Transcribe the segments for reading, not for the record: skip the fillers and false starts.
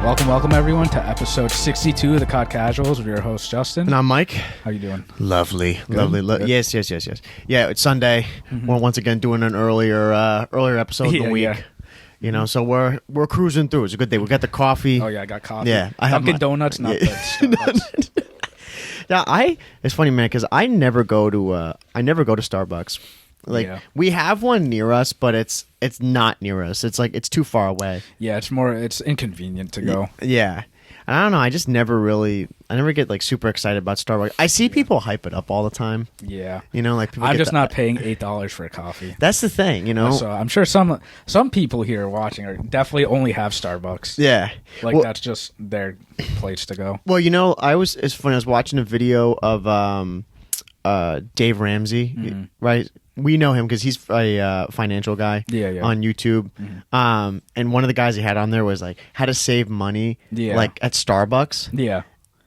Welcome everyone to episode 62 of the COD Casuals with your host Justin. And I'm Mike. How you doing? Lovely. Good? Yes. Yeah, it's Sunday. We're once again doing an earlier episode of the week. Yeah. You know, so we're cruising through. It's a good day. We got the coffee. Oh yeah, I got coffee. Yeah, I have Dunkin' Donuts, not the Starbucks. Yeah, it's funny, man, because I never go to Starbucks. Like we have one near us, but it's not near us. It's like it's too far away. Yeah, it's inconvenient to go. Yeah. And I don't know, I never get like super excited about Starbucks. I see people hype it up all the time. Yeah. You know, like people I'm just not paying $8 for a coffee. That's the thing, you know. So I'm sure some people here watching are definitely only have Starbucks. Yeah. Like that's just their place to go. Well, you know, it's funny, I was watching a video of Dave Ramsey, right? We know him because he's a financial guy on YouTube. And one of the guys he had on there was like how to save money like at Starbucks. Yeah.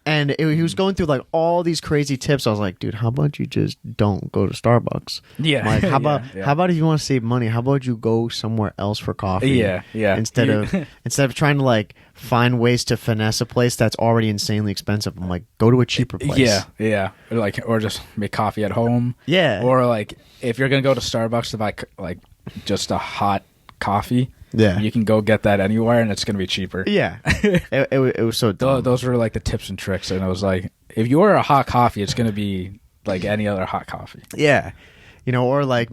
And he was going through like all these crazy tips. I was like, dude, how about you just don't go to Starbucks? Yeah. Like, how about if you want to save money, how about you go somewhere else for coffee? Yeah. Instead of trying to like find ways to finesse a place that's already insanely expensive. I'm like, go to a cheaper place. Yeah. Or just make coffee at home. Yeah. Or like if you're gonna go to Starbucks to buy like just a hot coffee. Yeah, you can go get that anywhere, and it's going to be cheaper. Yeah, it was so dumb. Those were like the tips and tricks, and it was like, if you order a hot coffee, it's going to be like any other hot coffee. Yeah, you know, or like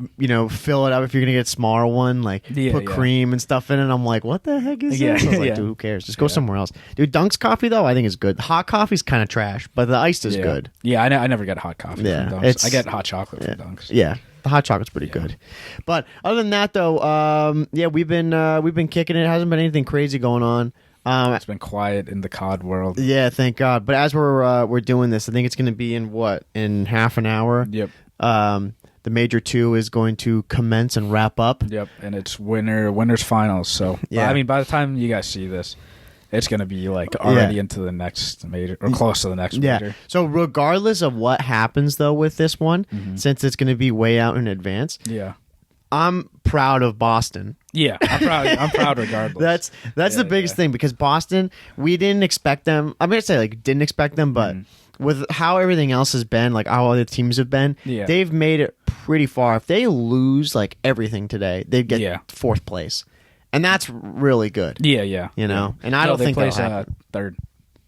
fill it up if you're going to get a smaller one, like put cream and stuff in it. I'm like, what the heck is this? I was like, dude, who cares? Just go somewhere else. Dude, Dunk's coffee though, I think is good. Hot coffee's kind of trash, but the iced is good. Yeah, I never get hot coffee from Dunks. I get hot chocolate from Dunks. Yeah. The hot chocolate's pretty good, but other than that, though, we've been kicking it. It hasn't been anything crazy going on. It's been quiet in the COD world. Yeah, thank God. But as we're doing this, I think it's going to be in half an hour. Yep. The Major 2 is going to commence and wrap up. Yep, and it's winners finals. So yeah, I mean, by the time you guys see this, it's going to be like already into the next major or close to the next major. So regardless of what happens though with this one, since it's going to be way out in advance, I'm proud of Boston. Yeah, I'm proud regardless. That's the biggest thing because Boston, we didn't expect them. I'm going to say like didn't expect them, but with how everything else has been, like how other teams have been, they've made it pretty far. If they lose like everything today, they'd get fourth place. And that's really good. Yeah. You know? And I don't think they'll happen. Third.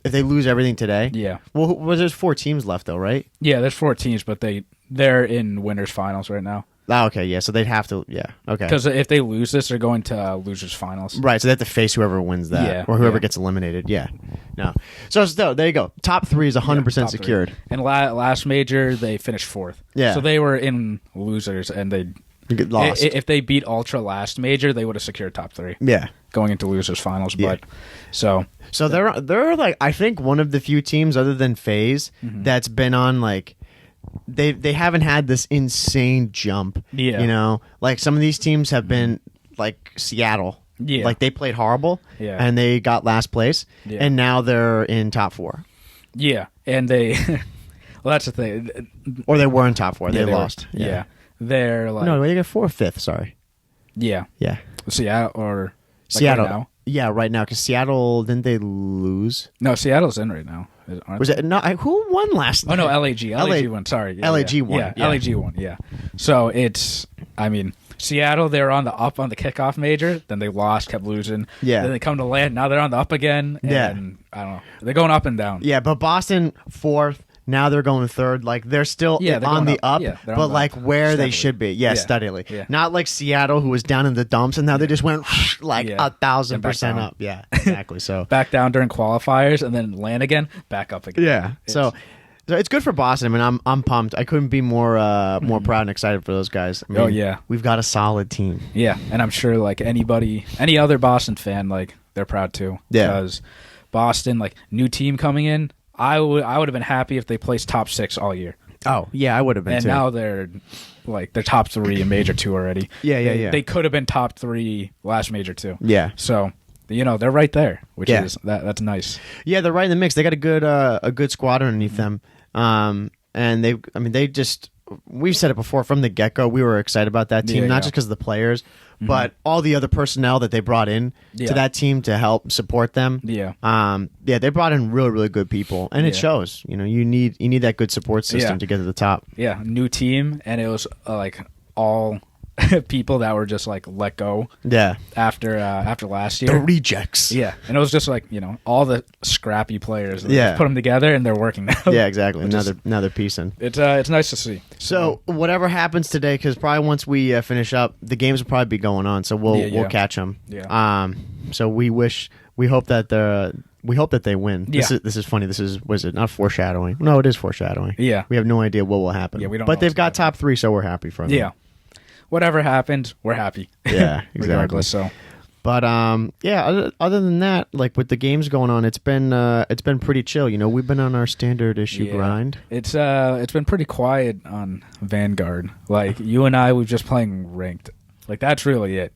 If they lose everything today? Yeah. Well, there's 4 teams left, though, right? Yeah, there's 4 teams, but they're in winners finals right now. Oh, okay, yeah, so they'd have to, okay. Because if they lose this, they're going to losers finals. Right, so they have to face whoever wins that, or whoever gets eliminated, No. So there you go. Top 3 is 100% secured. 3. And last major, they finished 4th. Yeah. So they were in losers, and they get lost. If they beat Ultra last major, they would have secured top 3. Yeah. Going into losers finals, but so they're like I think one of the few teams other than FaZe that's been on like they haven't had this insane jump. Yeah. You know, like some of these teams have been like Seattle. Yeah. Like they played horrible. Yeah. And they got last place. Yeah. And now they're in top 4. Yeah. And they well that's the thing. Or they were in top 4. They lost. Yeah. They're like no, they got 4th, 5th. Sorry. Yeah. Seattle or Seattle. Right now? Yeah, right now because Seattle didn't they lose? No, Seattle's in right now. Was it no? Who won last night? Oh no, LAG won. Sorry, LAG won. Yeah, LAG won. Yeah. So it's Seattle. They're on the up on the kickoff major. Then they lost, kept losing. Yeah. Then they come to land. Now they're on the up again. And I don't know. They're going up and down. Yeah, but Boston 4th. Now they're going 3rd. Like they're still on the up, but like where they should be. Yeah, steadily. Yeah. Not like Seattle, who was down in the dumps, and now they just went like 1,000% up. Yeah, exactly. So back down during qualifiers, and then land again, back up again. Yeah. So it's good for Boston. I mean, I'm pumped. I couldn't be more proud and excited for those guys. I mean, we've got a solid team. Yeah, and I'm sure like any other Boston fan, like they're proud too. Yeah, because Boston, like new team coming in. I would have been happy if they placed top 6 all year. Oh, yeah, I would have been too. And now they're top 3 in Major 2 already. Yeah. They could have been top 3 last Major 2. Yeah. So, they're right there, which is that's nice. Yeah, they're right in the mix. They got a good squad underneath them. And we've said it before from the get-go, we were excited about that team, not just because of the players, but all the other personnel that they brought in to that team to help support them. They brought in really, really good people, and it shows. You know, you need that good support system to get to the top. Yeah, new team, and it was like all people that were just like let go. After last year, the rejects. Yeah, and it was just like, you know, all the scrappy players. Put them together, and they're working now. Yeah, exactly. Another piecing. It's nice to see. So whatever happens today, because probably once we finish up, the games will probably be going on. So we'll catch them. Yeah. So we hope that they win. This is funny. Was it not foreshadowing? No, it is foreshadowing. Yeah. We have no idea what will happen. Yeah, we don't. But they've got top 3, so we're happy for them. Yeah. Whatever happens, we're happy. Yeah, exactly. Regardless. So. But other than that, like with the games going on, it's been pretty chill. You know, we've been on our standard issue grind. It's been pretty quiet on Vanguard. Like you and I, we've just playing ranked. Like that's really it.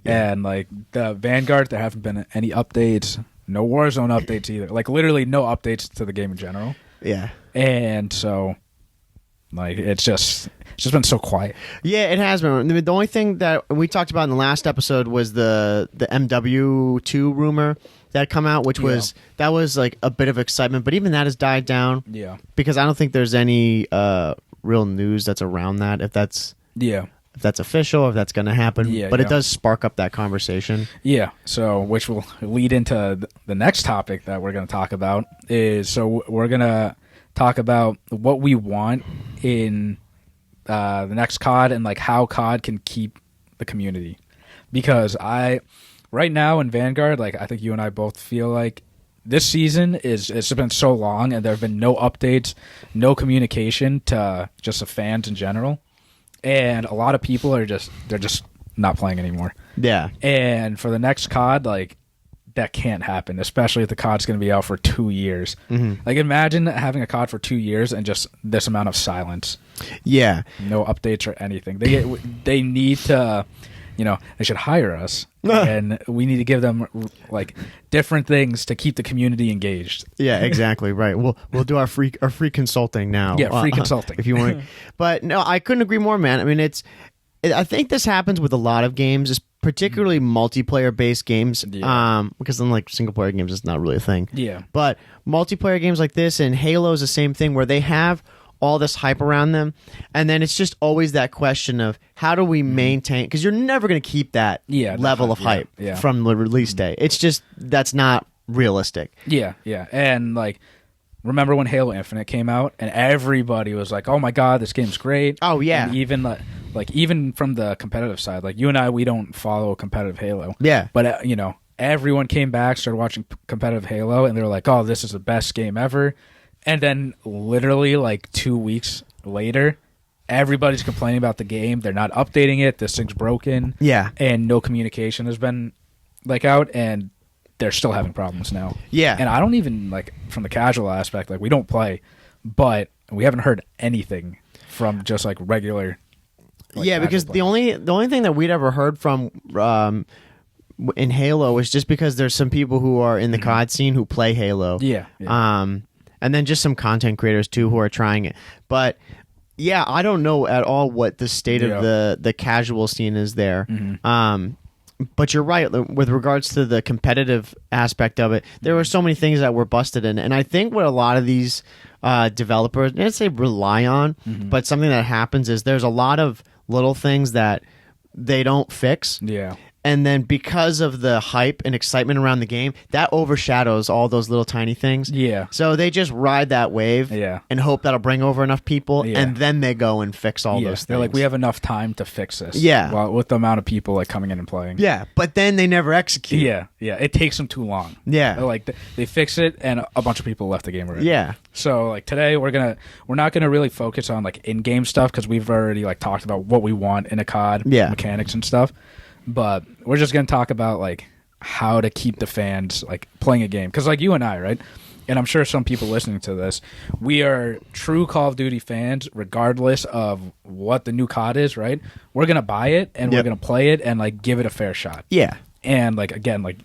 Yeah. And like the Vanguard, there haven't been any updates. No Warzone updates either. Like literally no updates to the game in general. Yeah. And so, like it's just been so quiet. Yeah, it has been. The only thing that we talked about in the last episode was the MW2 rumor that had come out, which was like a bit of excitement, but even that has died down. Yeah. Because I don't think there's any real news that's around that, if that's official, if that's going to happen. Yeah, but it does spark up that conversation. Yeah. So, which will lead into the next topic that we're going to talk about is, so we're going to talk about what we want in the next COD and like how COD can keep the community. Because right now in Vanguard, like I think you and I both feel like this season it's been so long and there have been no updates, no communication to just the fans in general. And a lot of people they're just not playing anymore. Yeah. And for the next COD, like that can't happen, especially if the COD's going to be out for 2 years. Mm-hmm. Like imagine having a COD for 2 years and just this amount of silence. Yeah. No updates or anything. They need to, you know, they should hire us and we need to give them like different things to keep the community engaged. Yeah, exactly. Right. We'll do our free consulting now. Yeah, free consulting if you want. But no, I couldn't agree more, man. I mean, I think this happens with a lot of games, particularly multiplayer-based games, because unlike single-player games, it's not really a thing. Yeah. But multiplayer games like this, and Halo is the same thing, where they have all this hype around them, and then it's just always that question of how do we maintain, because you're never going to keep that level of hype from the release day. It's just, that's not realistic. Yeah, and like, remember when Halo Infinite came out, and everybody was like, oh my god, this game's great. Oh, yeah. And even even from the competitive side, like you and I, we don't follow competitive Halo. Yeah. But, you know, everyone came back, started watching competitive Halo, and they were like, oh, this is the best game ever. And then literally like 2 weeks later, everybody's complaining about the game. They're not updating it. This thing's broken. Yeah. And no communication has been like out, and they're still having problems now. Yeah. And I don't even, like, from the casual aspect, like, we don't play, but we haven't heard anything from just, like, regular. Like, yeah, because the only thing that we'd ever heard from in Halo was just because there's some people who are in the COD scene who play Halo. Yeah. And then just some content creators too who are trying it. But yeah, I don't know at all what the state of the casual scene is there. But you're right, with regards to the competitive aspect of it, there were so many things that were busted in. And I think what a lot of these developers, I don't say rely on, but something that happens is there's a lot of little things that they don't fix. Yeah. And then because of the hype and excitement around the game, that overshadows all those little tiny things. Yeah. So they just ride that wave and hope that'll bring over enough people, and then they go and fix all those things. They're like, we have enough time to fix this. Yeah. Well, with the amount of people like coming in and playing. Yeah, but then they never execute. Yeah. It takes them too long. Yeah. They're like they fix it, and a bunch of people left the game already. Yeah. So like today, we're not gonna really focus on like in-game stuff because we've already like talked about what we want in a COD, mechanics and stuff. But we're just going to talk about, like, how to keep the fans, like, playing a game. Because, like, you and I, right? And I'm sure some people listening to this, we are true Call of Duty fans regardless of what the new COD is, right? We're going to buy it, and we're going to play it and, like, give it a fair shot. Yeah. And, like, again, like,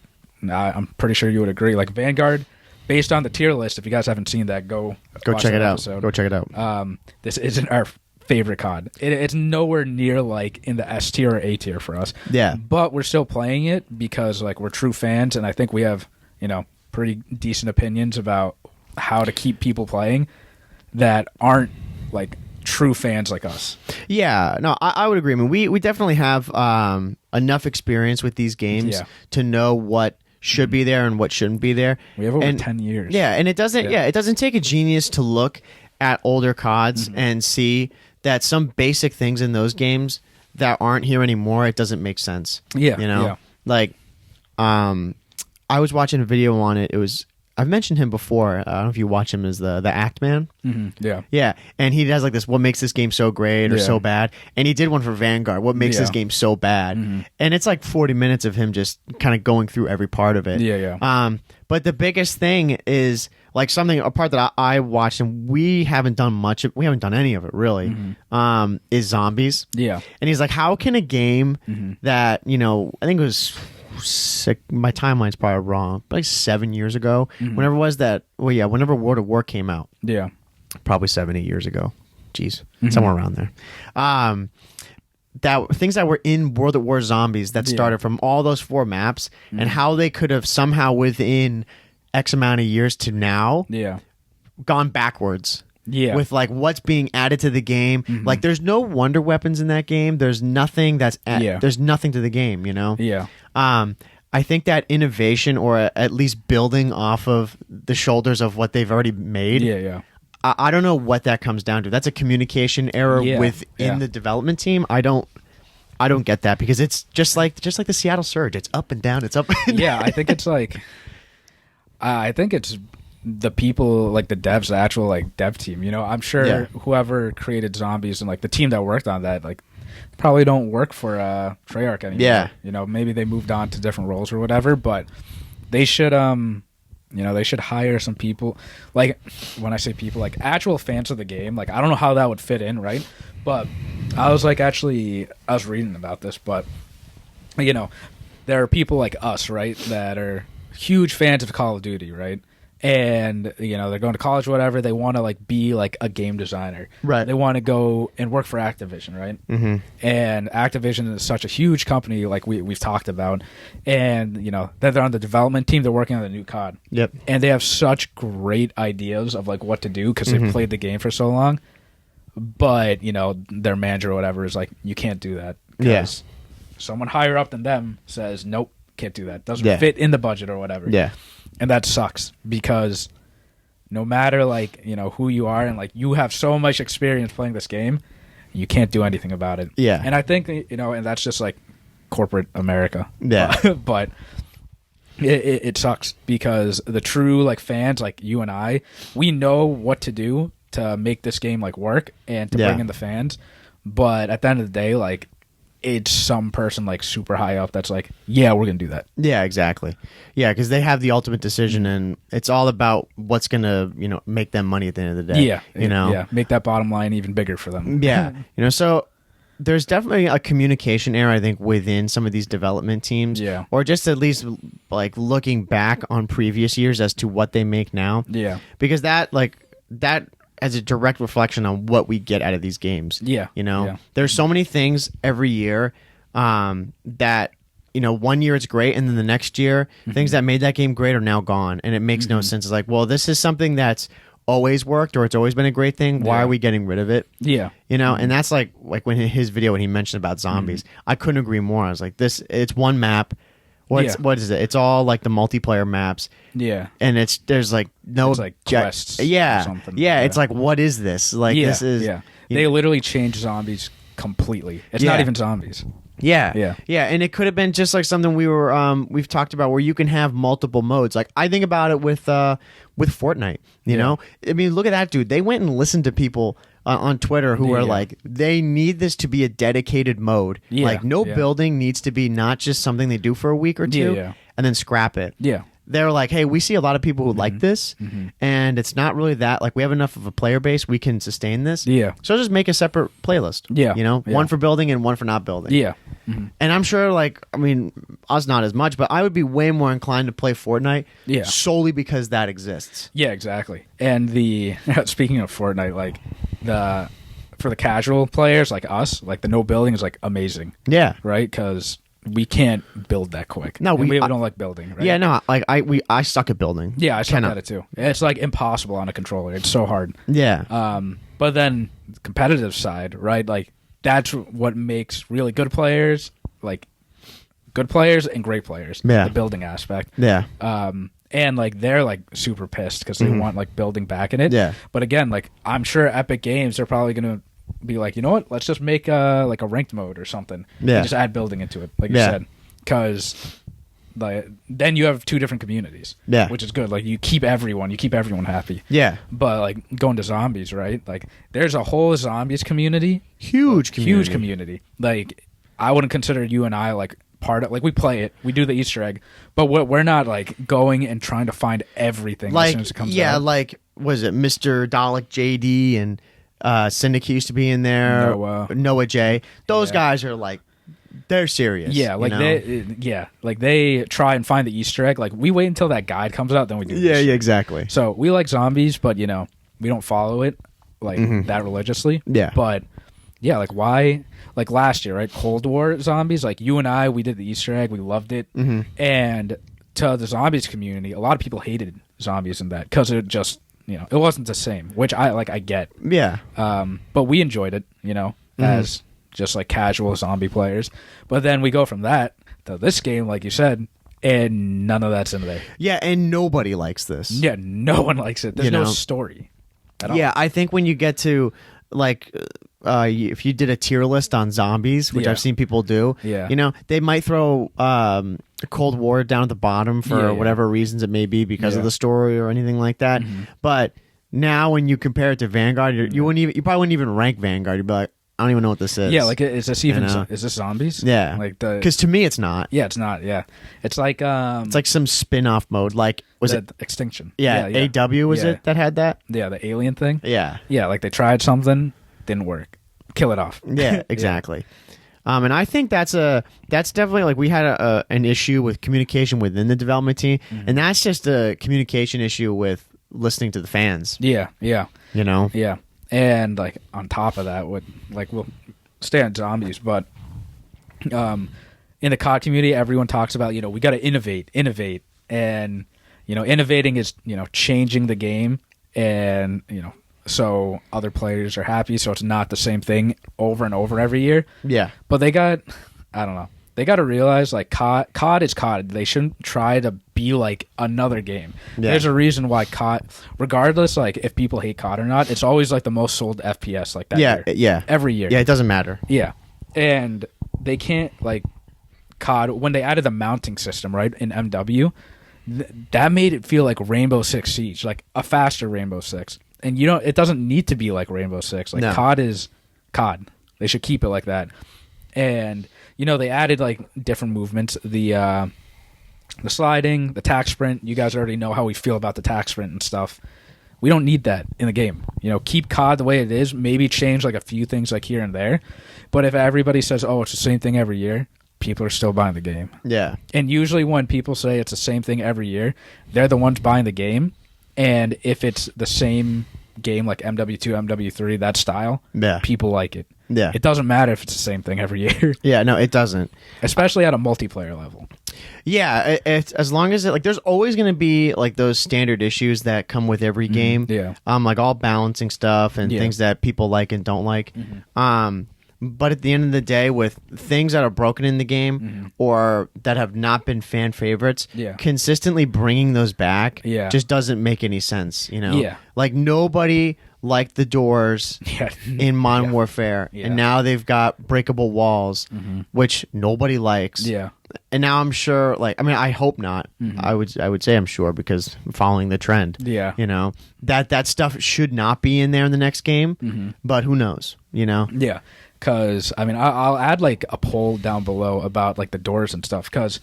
I'm pretty sure you would agree. Like, Vanguard, based on the tier list, if you guys haven't seen that, go check it out. episode. Go check it out. This isn't our favorite COD. It's nowhere near like in the S tier or A tier for us. Yeah. But we're still playing it because like we're true fans, and I think we have, pretty decent opinions about how to keep people playing that aren't like true fans like us. Yeah, no, I would agree. I mean, we definitely have enough experience with these games to know what should be there and what shouldn't be there. We have over 10 years. Yeah, and it doesn't take a genius to look at older CODs and see that some basic things in those games that aren't here anymore, it doesn't make sense. Yeah. Like I was watching a video on it. It was, I've mentioned him before. I don't know if you watch him as the Act Man. Yeah, and he does like this, what makes this game so great or so bad, and he did one for Vanguard, what makes this game so bad, and it's like 40 minutes of him just kind of going through every part of it. But the biggest thing is like a part that I watched, and we haven't done any of it really, is zombies. And he's like, how can a game that, I think it was my timeline's probably wrong, but like 7 years ago, whenever World of War came out, probably 7-8 years ago, somewhere around there, that things that were in World of War Zombies that started from all those 4 maps, and how they could have somehow within X amount of years to now gone backwards. With like what's being added to the game, like there's no wonder weapons in that game. There's nothing there's nothing to the game, I think that innovation, or at least building off of the shoulders of what they've already made. I don't know what that comes down to. That's a communication error within the development team. I don't get that, because it's just like the Seattle Surge. It's up and down. It's up. And down. I think it's like, I think it's the people, like the devs, the actual like dev team. I'm sure whoever created Zombies and like the team that worked on that, like probably don't work for Treyarch anymore. Maybe they moved on to different roles or whatever, but they should they should hire some people, like, when I say people, like actual fans of the game. Like, I don't know how that would fit in, right? But I was reading about this, but there are people like us, right, that are huge fans of Call of Duty, right? And they're going to college or whatever, they want to like be like a game designer, right? They want to go and work for Activision, right? And Activision is such a huge company, like we've talked about, and they're on the development team, they're working on the new COD, and they have such great ideas of like what to do because they've played the game for so long, but their manager or whatever is like, you can't do that, because someone higher up than them says nope, can't do that, doesn't fit in the budget or whatever. And that sucks, because no matter like who you are, and like you have so much experience playing this game, you can't do anything about it. And I think and that's just like corporate America. But it sucks, because the true like fans like you and I, we know what to do to make this game like work and to bring in the fans. But at the end of the day, like, it's some person like super high up that's like, yeah, we're gonna do that. Yeah, exactly. Yeah, because they have the ultimate decision, and it's all about what's gonna make them money at the end of the day. Make that bottom line even bigger for them. So there's definitely a communication error, I think, within some of these development teams. Or just at least like looking back on previous years as to what they make now. Because that as a direct reflection on what we get out of these games. There's so many things every year that 1 year it's great, and then the next year things that made that game great are now gone, and it makes no sense. It's like, well, this is something that's always worked, or it's always been a great thing. Why are we getting rid of it? And that's like when his video, when he mentioned about zombies, I couldn't agree more. I was like, it's one map. What is it? It's all like the multiplayer maps. And there's like no, it's like quests. Or something. It's like, what is this? Like, this is. They literally changed zombies completely. It's not even zombies. And it could have been just like something we've talked about, where you can have multiple modes. Like, I think about it with Fortnite. I mean, look at that, dude. They went and listened to people on Twitter who are like, they need this to be a dedicated mode. Like, no building needs to be not just something they do for a week or two and then scrap it. They're like, hey, we see a lot of people who like this, and it's not really that, like, we have enough of a player base, we can sustain this. So just make a separate playlist. One for building and one for not building. And I'm sure, like, I mean, us not as much, but I would be way more inclined to play Fortnite solely because that exists. Exactly. And speaking of Fortnite, like, for the casual players like us, like the no building is like amazing. Yeah. Right? Because we can't build that quick. No, we don't like building. Right? Yeah, no, like I suck at building. Yeah, I suck at it too. It's like impossible on a controller. It's so hard. Yeah. But then the competitive side, right? Like that's what makes really good players, like good players and great players. Yeah. The building aspect. Yeah. And like they're like super pissed because they want like building back in it. Yeah. But again, like I'm sure Epic Games are probably gonna be like, you know what? Let's just make like a ranked mode or something. Yeah. And just add building into it, like you said, because like then you have two different communities. Yeah. Which is good. Like you keep everyone happy. Yeah. But like going to zombies, right? Like there's a whole zombies community. Huge community. Like I wouldn't consider you and I like part of, like we play it, we do the Easter egg, but we're not like going and trying to find everything like, as soon as it comes out. Yeah, like was it Mr. Dalek JD and Syndicate used to be in there. Noah J. Those guys are like they're serious. Yeah, like they try and find the Easter egg. Like we wait until that guide comes out, then we do this. Yeah, exactly. So we like zombies, but we don't follow it like that religiously. Yeah. But yeah, like why? Like last year, right? Cold War zombies. Like you and I, we did the Easter egg. We loved it. And to the zombies community, a lot of people hated zombies in that because it just it wasn't the same. Which I get. Yeah. But we enjoyed it. As just like casual zombie players. But then we go from that to this game, like you said, and none of that's in there. Yeah, and nobody likes this. Yeah, no one likes it. There's no story at all. Yeah, I think when you get to like if you did a tier list on zombies, which I've seen people do, they might throw Cold War down at the bottom for whatever reasons it may be because of the story or anything like that. But now when you compare it to Vanguard, you probably wouldn't even rank Vanguard. You'd be like, I don't even know what this is. Yeah, like is this even is this zombies? Yeah, like because to me it's not. Yeah, it's not. Yeah, it's like some spin-off mode. Like was it Extinction? Yeah, AW was it that had that? Yeah, the alien thing. Yeah, like they tried something, didn't work. Kill it off. Yeah, exactly. And I think that's definitely like we had an issue with communication within the development team, and that's just a communication issue with listening to the fans. Yeah. Yeah. And like on top of that, we'll stay on zombies, but in the COD community, everyone talks about we got to innovate, and innovating is changing the game, and so other players are happy, so it's not the same thing over and over every year. Yeah, but they got to realize like COD is COD. They shouldn't try to be like another game. Yeah. There's a reason why COD, regardless like if people hate COD or not, it's always like the most sold FPS like that year. Yeah. Every year. Yeah, it doesn't matter. Yeah. And they can't like COD when they added the mounting system, right, in MW, that made it feel like Rainbow Six Siege, like a faster Rainbow Six. And it doesn't need to be like Rainbow Six. Like COD is COD. They should keep it like that. And they added like different movements, the sliding, the tack sprint. You guys already know how we feel about the tack sprint and stuff. We don't need that in the game. Keep COD the way it is. Maybe change like a few things like here and there. But if everybody says, "Oh, it's the same thing every year," people are still buying the game. Yeah. And usually when people say it's the same thing every year, they're the ones buying the game. And if it's the same game like MW2, MW3, that style, people like it. Yeah. It doesn't matter if it's the same thing every year. Yeah, no, it doesn't. Especially at a multiplayer level. Yeah, it's as long as there's always going to be like those standard issues that come with every game. Yeah. Like all balancing stuff and things that people like and don't like. But at the end of the day, with things that are broken in the game or that have not been fan favorites, consistently bringing those back just doesn't make any sense. Yeah. Like nobody liked the doors in Modern Warfare, and now they've got breakable walls, which nobody likes. Yeah. And now I'm sure, I hope not. I would say I'm sure because I'm following the trend. Yeah. That stuff should not be in there in the next game, but who knows? Yeah. Because, I'll add, like, a poll down below about, like, the doors and stuff. Because,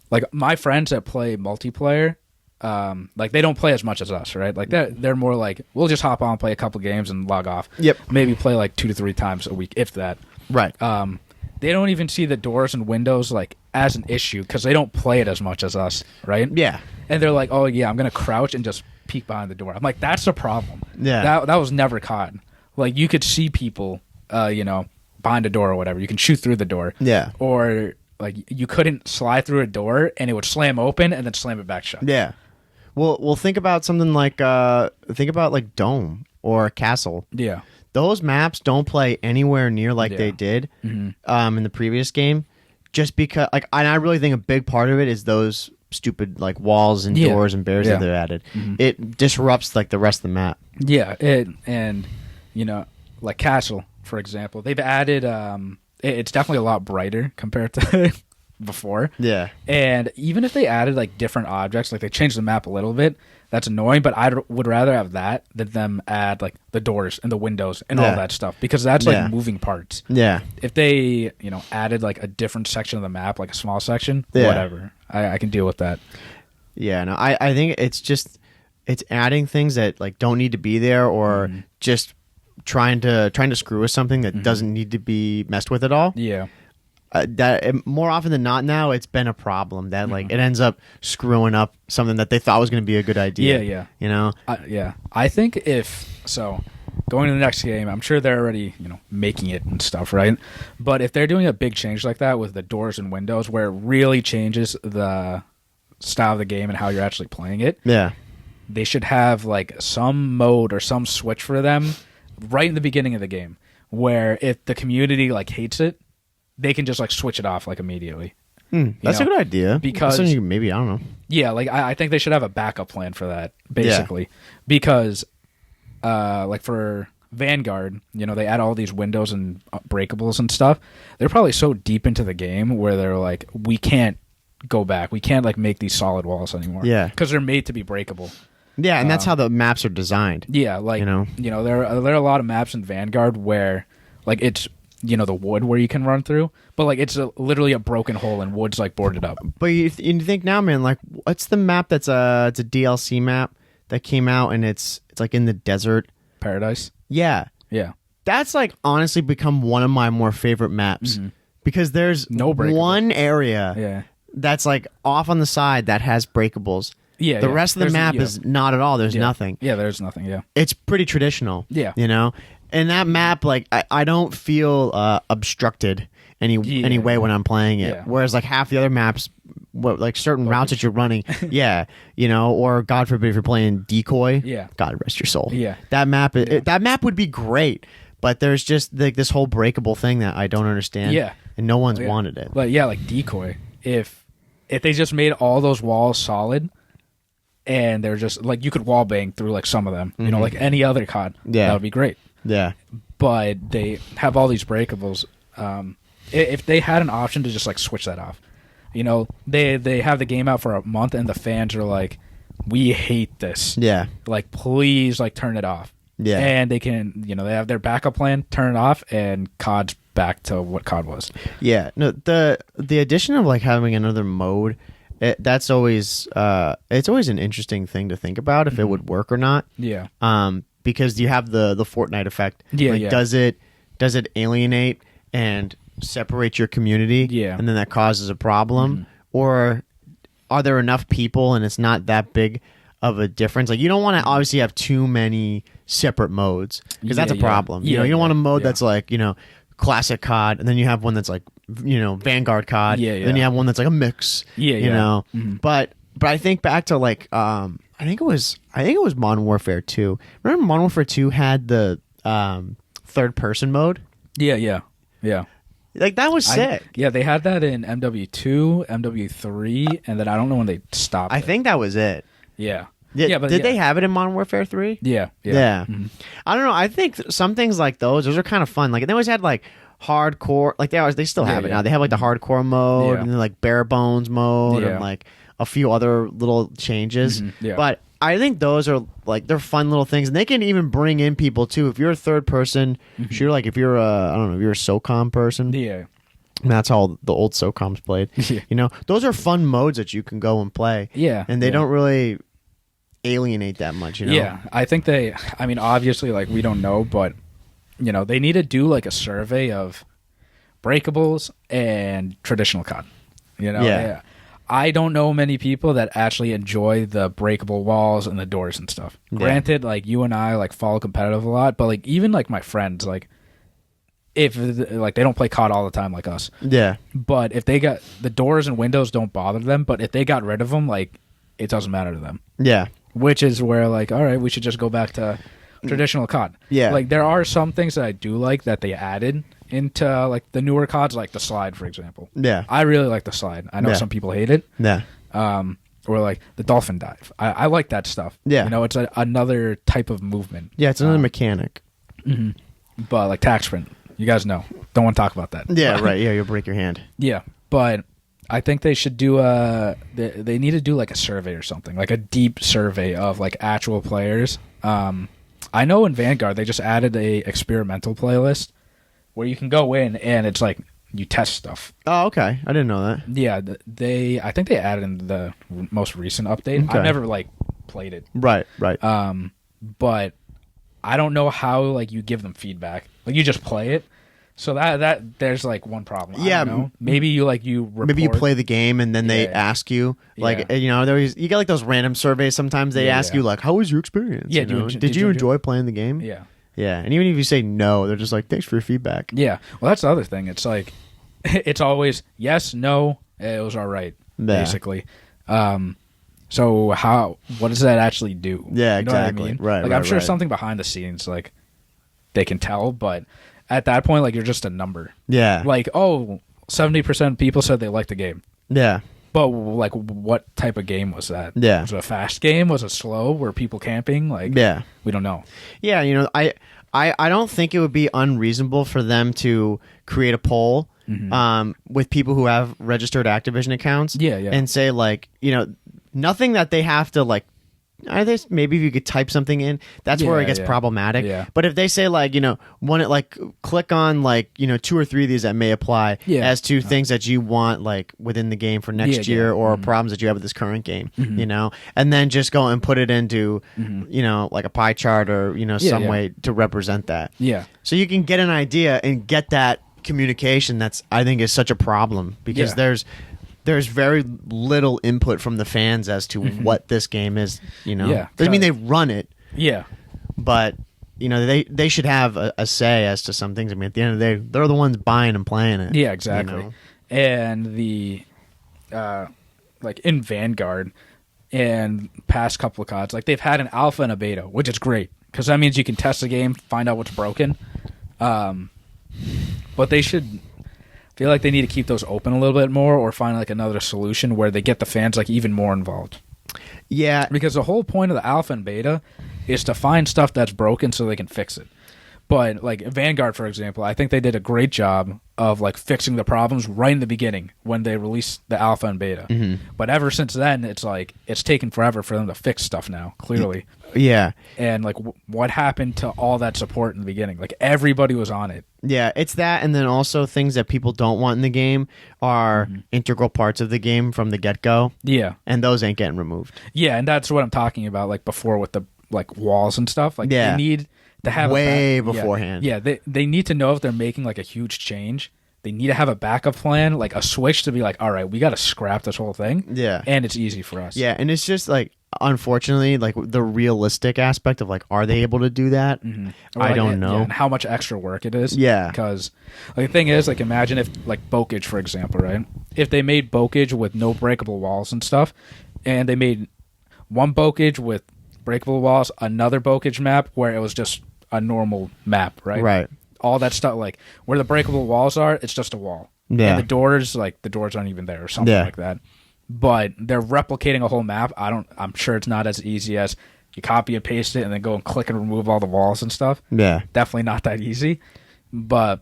like, my friends that play multiplayer, like, they don't play as much as us, right? Like, they're more like, we'll just hop on, play a couple games, and log off. Yep. Maybe play, like, 2 to 3 times a week, if that. Right. They don't even see the doors and windows, like, as an issue. Because they don't play it as much as us, right? Yeah. And they're like, oh, yeah, I'm going to crouch and just peek behind the door. I'm like, that's the problem. Yeah. That was never COD. like you could see people, behind a door or whatever. You can shoot through the door. Yeah. Or like you couldn't slide through a door and it would slam open and then slam it back shut. Yeah. Well, think about something like Dome or Castle. Yeah. Those maps don't play anywhere near like they did in the previous game, just because and I really think a big part of it is those stupid like walls and doors and barriers that they've added. It disrupts like the rest of the map. Yeah, like Castle, for example, they've added it's definitely a lot brighter compared to before. Yeah. And even if they added like different objects, like they changed the map a little bit, that's annoying, but I would rather have that than them add like the doors and the windows and all that stuff, because that's like moving parts. Yeah. If they, added like a different section of the map, like a small section, whatever, I can deal with that. Yeah, no, I think it's adding things that like don't need to be there, or just trying to screw with something that doesn't need to be messed with at all. Yeah. That more often than not now, it's been a problem that like it ends up screwing up something that they thought was going to be a good idea. Yeah. I think going to the next game, I'm sure they're already making it and stuff, right? But if they're doing a big change like that with the doors and windows, where it really changes the style of the game and how you're actually playing it, they should have like some mode or some switch for them right in the beginning of the game, where if the community like hates it, they can just like switch it off like immediately. That's a good idea. Because maybe, I don't know. Yeah, like I think they should have a backup plan for that, basically. Because like for Vanguard, they add all these windows and breakables and stuff. They're probably so deep into the game where they're like, we can't go back. We can't like make these solid walls anymore. Yeah, because they're made to be breakable. Yeah, and that's how the maps are designed. Yeah, like there are a lot of maps in Vanguard where like it's the wood where you can run through, but like it's literally a broken hole and wood's like boarded up. But you think now, man, like what's the map it's a DLC map that came out and it's like in the desert? Paradise? Yeah. That's like honestly become one of my more favorite maps because there's one area that's like off on the side that has breakables. Yeah. The rest of the map is not at all. There's nothing. Yeah, there's nothing. Yeah. It's pretty traditional. Yeah. And that map, like, I don't feel obstructed any way when I'm playing it. Yeah. Whereas, like, half the other maps, like certain routes that you're running, or God forbid if you're playing Decoy, God rest your soul. Yeah. That map, that map would be great, but there's just like this whole breakable thing that I don't understand. Yeah. And no one's wanted it. But yeah, like Decoy, if they just made all those walls solid, and they're just like you could wall bang through like some of them, like any other COD, that would be great. Yeah, but they have all these breakables. If they had an option to just like switch that off, they have the game out for a month and the fans are like, we hate this. Yeah, like please, like turn it off. Yeah, and they can, they have their backup plan, turn it off, and COD's back to what COD was. Yeah, no, the addition of like having another mode, that's always it's always an interesting thing to think about if it would work or not. Yeah. Because you have the Fortnite effect. Yeah, like, does it alienate and separate your community? Yeah. And then that causes a problem? Or are there enough people and it's not that big of a difference? Like, you don't want to obviously have too many separate modes because that's a problem. You don't want a mode that's like, classic COD, and then you have one that's like, Vanguard COD. Yeah, yeah. Then you have one that's like a mix. Yeah, But I think back to like I think it was Modern Warfare 2. Remember Modern Warfare 2 had the third person mode? Yeah. Like that was sick. They had that in MW2, MW3, and then I don't know when they stopped. I think that was it. Yeah. But did they have it in Modern Warfare 3? Yeah. Mm-hmm. I don't know. I think some things like those are kind of fun. Like they always had like hardcore, like they still have it now. They have like the hardcore mode and then like bare bones mode and like a few other little changes. But I think those are like, they're fun little things, and they can even bring in people too. If you're a third person shooter, like if you're I don't know, if you're a SOCOM person. Yeah. And that's how the old SOCOMs played. Those are fun modes that you can go and play. Yeah. And they don't really alienate that much, Yeah, I think obviously, like, we don't know, but they need to do like a survey of breakables and traditional COD. I don't know many people that actually enjoy the breakable walls and the doors and stuff. Yeah. Granted, like you and I like follow competitive a lot, but like even like my friends, like if like they don't play COD all the time like us. Yeah. But if they got the doors and windows don't bother them, but if they got rid of them, like it doesn't matter to them. Yeah. Which is where like, all right, we should just go back to traditional COD. Yeah. Like there are some things that I do like that they added into like the newer CODs, like the slide, for example. Yeah. I really like the slide. I know some people hate it. Yeah. Or like the dolphin dive. I like that stuff. Yeah. You know, it's another type of movement. Yeah, it's another mechanic. Mm-hmm. But like tack sprint, you guys know. Don't want to talk about that. Yeah, right. Yeah, you'll break your hand. Yeah, but I think they should do they need to do like a survey or something, like a deep survey of like actual players. I know in Vanguard they just added a experimental playlist where you can go in and it's like you test stuff. Oh, okay. I didn't know that. Yeah, I think they added in the most recent update. Okay. I've never like played it. Right. But I don't know how like you give them feedback. Like you just play it. So that there's like one problem. Yeah, I don't know. Maybe you report. Maybe you play the game and then they ask you like you know you get like those random surveys. Sometimes they ask you like, "How was your experience?" Yeah, you know? Did you enjoy playing the game? Yeah, yeah. And even if you say no, they're just like, "Thanks for your feedback." Yeah. Well, that's the other thing. It's like it's always yes, no. It was all right, basically. So what does that actually do? Yeah, you know exactly. What I mean? Right. Like I'm sure something behind the scenes like they can tell, but at that point, like you're just a number. Yeah. Like 70% of people said they liked the game. Yeah. But like, what type of game was that? Yeah. Was it a fast game? Was it slow? Were people camping? Like, yeah, we don't know. Yeah, you know, I don't think it would be unreasonable for them to create a poll with people who have registered Activision accounts. Yeah, yeah. And say like, you know, nothing that they have to like. I think maybe if you could type something in, that's where it gets problematic. Yeah. But if they say like, you know, click on like, you know, 2 or 3 of these that may apply as to things that you want like within the game for next year or problems that you have with this current game, you know, and then just go and put it into, you know, like a pie chart or, you know, some way to represent that. Yeah. So you can get an idea and get that communication that's, I think, is such a problem because there's very little input from the fans as to what this game is, you know. Yeah. Doesn't mean they run it. Yeah. But, you know, they should have a say as to some things. I mean, at the end of the day, they're the ones buying and playing it. Yeah, exactly. You know? And the, like, in Vanguard and past couple of CODs, like, they've had an alpha and a beta, which is great. Because that means you can test the game, find out what's broken. But they should... feel like they need to keep those open a little bit more or find like another solution where they get the fans like even more involved. Yeah. Because the whole point of the alpha and beta is to find stuff that's broken so they can fix it. But like Vanguard, for example, I think they did a great job of like fixing the problems right in the beginning when they released the alpha and beta. But ever since then, it's like it's taken forever for them to fix stuff now, clearly. Yeah. And like what happened to all that support in the beginning? Like everybody was on it. Yeah, it's that, and then also things that people don't want in the game are integral parts of the game from the get-go. Yeah. And those ain't getting removed. Yeah, and that's what I'm talking about like before with the like walls and stuff. Like they need to have way beforehand. Yeah, they need to know if they're making like a huge change. They need to have a backup plan, like a switch to be like, all right, we got to scrap this whole thing. Yeah. And it's easy for us. Yeah, and it's just like, unfortunately, like the realistic aspect of like, are they able to do that? I don't know. Yeah, and how much extra work it is. Yeah. Because like, the thing is, like, imagine if like Bokage, for example, right? If they made Bokage with no breakable walls and stuff, and they made one Bokage with breakable walls, another Bokage map where it was just a normal map, right? Right. All that stuff, like where the breakable walls are, it's just a wall. Yeah. And the doors aren't even there or something like that. But they're replicating a whole map. I'm sure it's not as easy as you copy and paste it and then go and click and remove all the walls and stuff. Yeah. Definitely not that easy. But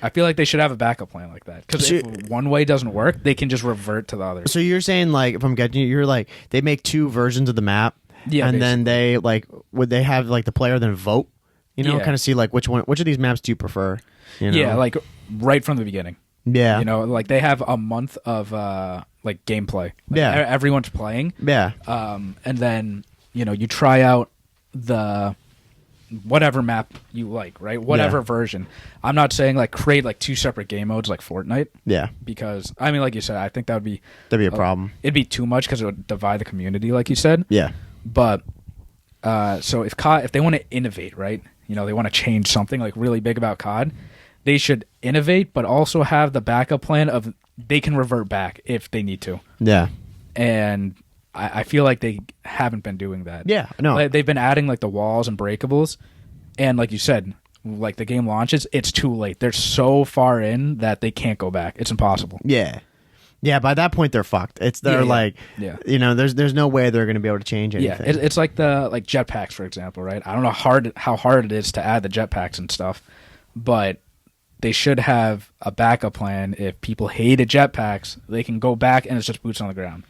I feel like they should have a backup plan like that. Because if one way doesn't work, they can just revert to the other. So you're saying, like, if I'm getting you, you're like, they make 2 versions of the map. Yeah. And then they, like, would they have, like, the player then vote? You know, kind of see, like, which of these maps do you prefer? You know? Yeah, like, right from the beginning. Yeah. You know, like, they have a month of, like, gameplay. Like, everyone's playing. Yeah. And then, you know, you try out the whatever map you like, right? Whatever version. I'm not saying like create like 2 separate game modes like Fortnite. Yeah. Because I mean, like you said, I think that'd be a problem. It'd be too much because it would divide the community, like you said. Yeah. But so if they want to innovate, right? You know, they want to change something like really big about COD, they should innovate, but also have the backup plan of they can revert back if they need to. Yeah. And I feel like they haven't been doing that. Yeah, no. Like, they've been adding like the walls and breakables, and like you said, like the game launches, it's too late. They're so far in that they can't go back. It's impossible. Yeah. Yeah, by that point they're fucked. They're like, you know, there's no way they're going to be able to change anything. Yeah, it's like the jetpacks, for example, right? I don't know how hard it is to add the jetpacks and stuff, but they should have a backup plan. If people hated jetpacks, they can go back and it's just boots on the ground.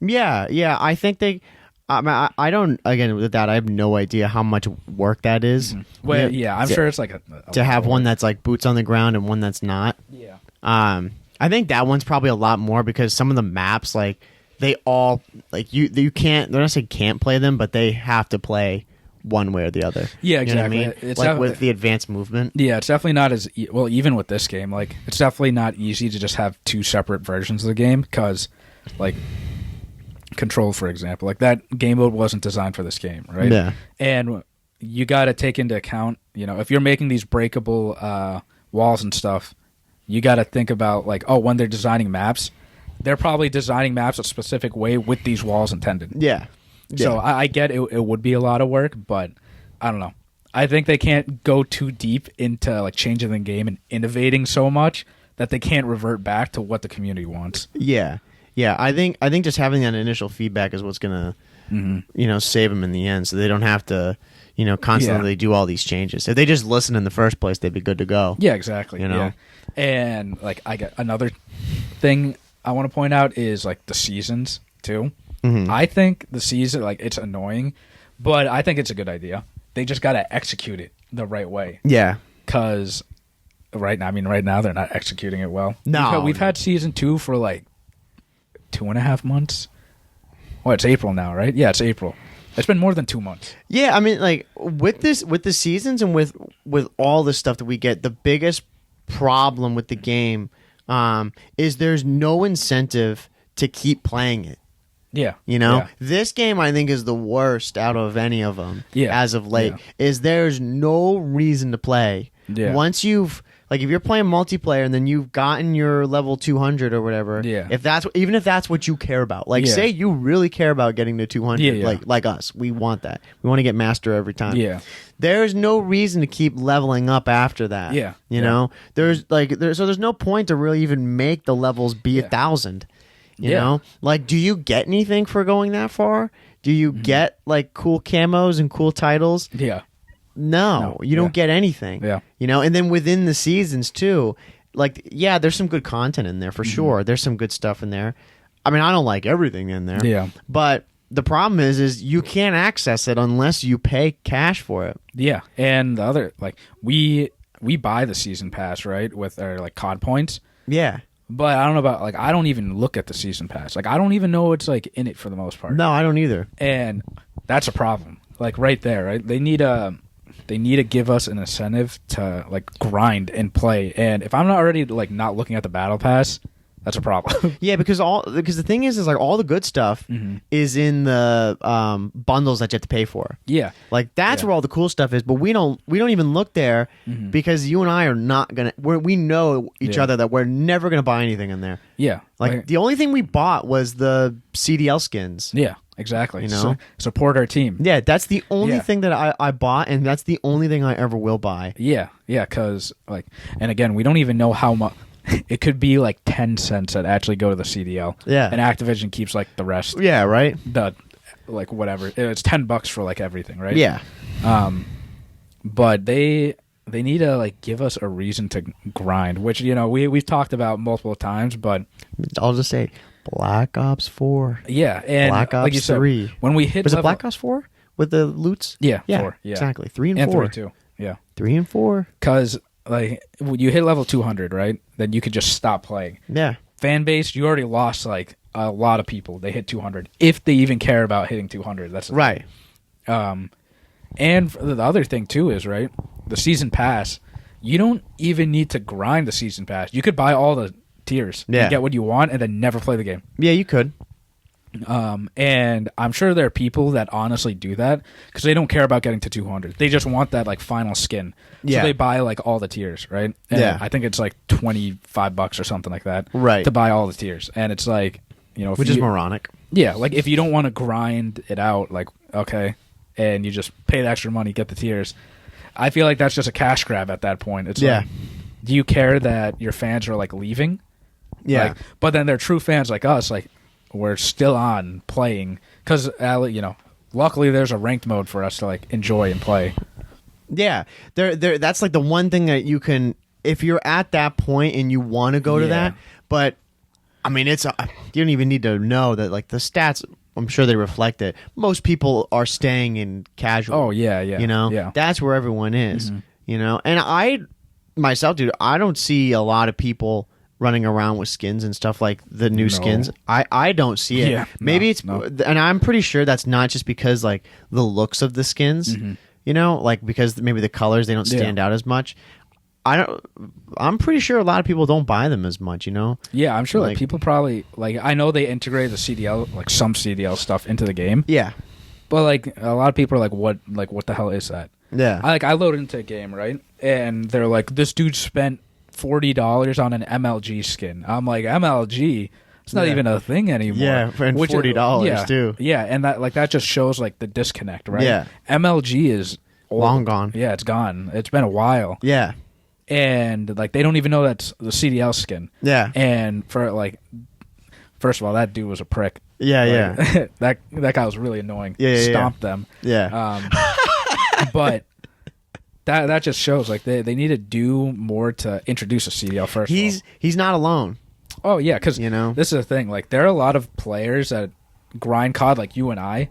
Yeah. I think they. I don't. Again, with that, I have no idea how much work that is. Mm-hmm. Well, yeah, I'm sure it's like a to have one that's like boots on the ground and one that's not. Yeah. I think that one's probably a lot more because some of the maps, like they all like you can't. They're not saying can't play them, but they have to play one way or the other. Yeah, exactly. You know what I mean? It's like with the advanced movement. Yeah, it's definitely not as well. Even with this game, like it's definitely not easy to just have 2 separate versions of the game because, like, Control, for example, like that game mode wasn't designed for this game, right? Yeah, and you got to take into account, you know, if you're making these breakable walls and stuff, you got to think about like, oh, when they're designing maps, they're probably designing maps a specific way with these walls intended. Yeah. So I get it. It would be a lot of work, but I don't know. I think they can't go too deep into like changing the game and innovating so much that they can't revert back to what the community wants. Yeah. I think just having that initial feedback is what's gonna, you know, save them in the end, so they don't have to, you know, constantly do all these changes. If they just listen in the first place, they'd be good to go. Yeah, exactly. You know, and like I get another thing I want to point out is like the seasons too. Mm-hmm. I think the season, like, it's annoying, but I think it's a good idea. They just got to execute it the right way. Yeah. Because right now they're not executing it well. No. We've had season 2 for like 2.5 months. Well, it's April now, right? Yeah, it's April. It's been more than 2 months. Yeah, I mean, like, with the seasons and with all the stuff that we get, the biggest problem with the game is there's no incentive to keep playing it. Yeah. You know, this game I think is the worst out of any of them as of late. Is there's no reason to play. Yeah. Once you've, like, if you're playing multiplayer and then you've gotten your level 200 or whatever, if that's what you care about, like say you really care about getting to 200, like us, we want that. We want to get master every time. Yeah. There's no reason to keep leveling up after that. Yeah. You know, there's no point to really even make the levels be 1,000. You know, like, do you get anything for going that far? Do you get like cool camos and cool titles? Yeah. No, you don't get anything. Yeah. You know, and then within the seasons too, like, there's some good content in there for sure. There's some good stuff in there. I mean, I don't like everything in there. Yeah. But the problem is you can't access it unless you pay cash for it. Yeah. And the other, like, we buy the season pass, right, with our like COD points. Yeah. But I don't know about, like, I don't even look at the season pass. Like, I don't even know what's, like, in it for the most part. No, I don't either. And that's a problem. Like, right there, right? They need to give us an incentive to, like, grind and play. And if I'm not already, like, not looking at the battle pass, that's a problem. Yeah, because the thing is like all the good stuff is in the bundles that you have to pay for. Yeah, like that's where all the cool stuff is. But we don't even look there because you and I are not gonna. We know each other that we're never gonna buy anything in there. Yeah, like the only thing we bought was the CDL skins. Yeah. Exactly. You know, support our team. Yeah, that's the only thing that I bought, and that's the only thing I ever will buy. Yeah, because like, and again, we don't even know how much. It could be like 10 cents that actually go to the CDL. Yeah. And Activision keeps like the rest. Yeah, right. The like whatever. It's $10 for like everything, right? Yeah. But they need to like give us a reason to grind, which, you know, we've talked about multiple times, but I'll just say Black Ops 4. Yeah, and Black Ops, like you said, 3. When we hit, was it Black Ops 4 with the loots? Yeah, 4. Yeah, exactly. 3 and 4 too. Yeah, 3 and 4. Because like when you hit level 200, right? Then you could just stop playing. Yeah. Fan base, you already lost like a lot of people. They hit 200 if they even care about hitting 200. That's right. And the other thing too is, right, the season pass. You don't even need to grind the season pass. You could buy all the tiers, and get what you want, and then never play the game. Yeah, you could. And I'm sure there are people that honestly do that because they don't care about getting to 200. They just want that like final skin. So they buy like all the tiers, right? And I think it's like $25 or something like that, right, to buy all the tiers. And it's like, you know, which is moronic. Yeah, like if you don't want to grind it out, like okay, and you just pay the extra money, get the tiers. I feel like that's just a cash grab at that point. It's like, do you care that your fans are like leaving? Yeah, like, but then they're true fans like us, like. We're still on playing because, you know, luckily there's a ranked mode for us to like enjoy and play. Yeah, that's like the one thing that you can, if you're at that point and you want to go to that. But I mean, you don't even need to know that like the stats. I'm sure they reflect it. Most people are staying in casual. Oh yeah. You know, that's where everyone is. Mm-hmm. You know, and I myself, dude, I don't see a lot of people running around with skins and stuff like the new skins. I don't see it. Maybe and I'm pretty sure that's not just because like the looks of the skins, you know, like because maybe the colors, they don't stand out as much. I'm pretty sure a lot of people don't buy them as much, you know? Yeah, I'm sure like people probably like, I know they integrate the CDL, like some CDL stuff into the game. Yeah. But like a lot of people are like, what the hell is that? Yeah. I load into a game, right? And they're like, this dude spent $40 on an MLG skin. I'm like, MLG? It's not even a thing anymore. Yeah, and $40 too. Yeah, and that just shows like the disconnect, right? Yeah. MLG is old. Long gone. Yeah, it's gone. It's been a while. Yeah. And like they don't even know that's the CDL skin. Yeah. And for like, first of all, that dude was a prick. Yeah, like, that guy was really annoying. Yeah, stomped them. Yeah. But that just shows like they need to do more to introduce a CDL first. He's not alone. Oh yeah, because you know this is the thing. Like there are a lot of players that grind COD like you and I,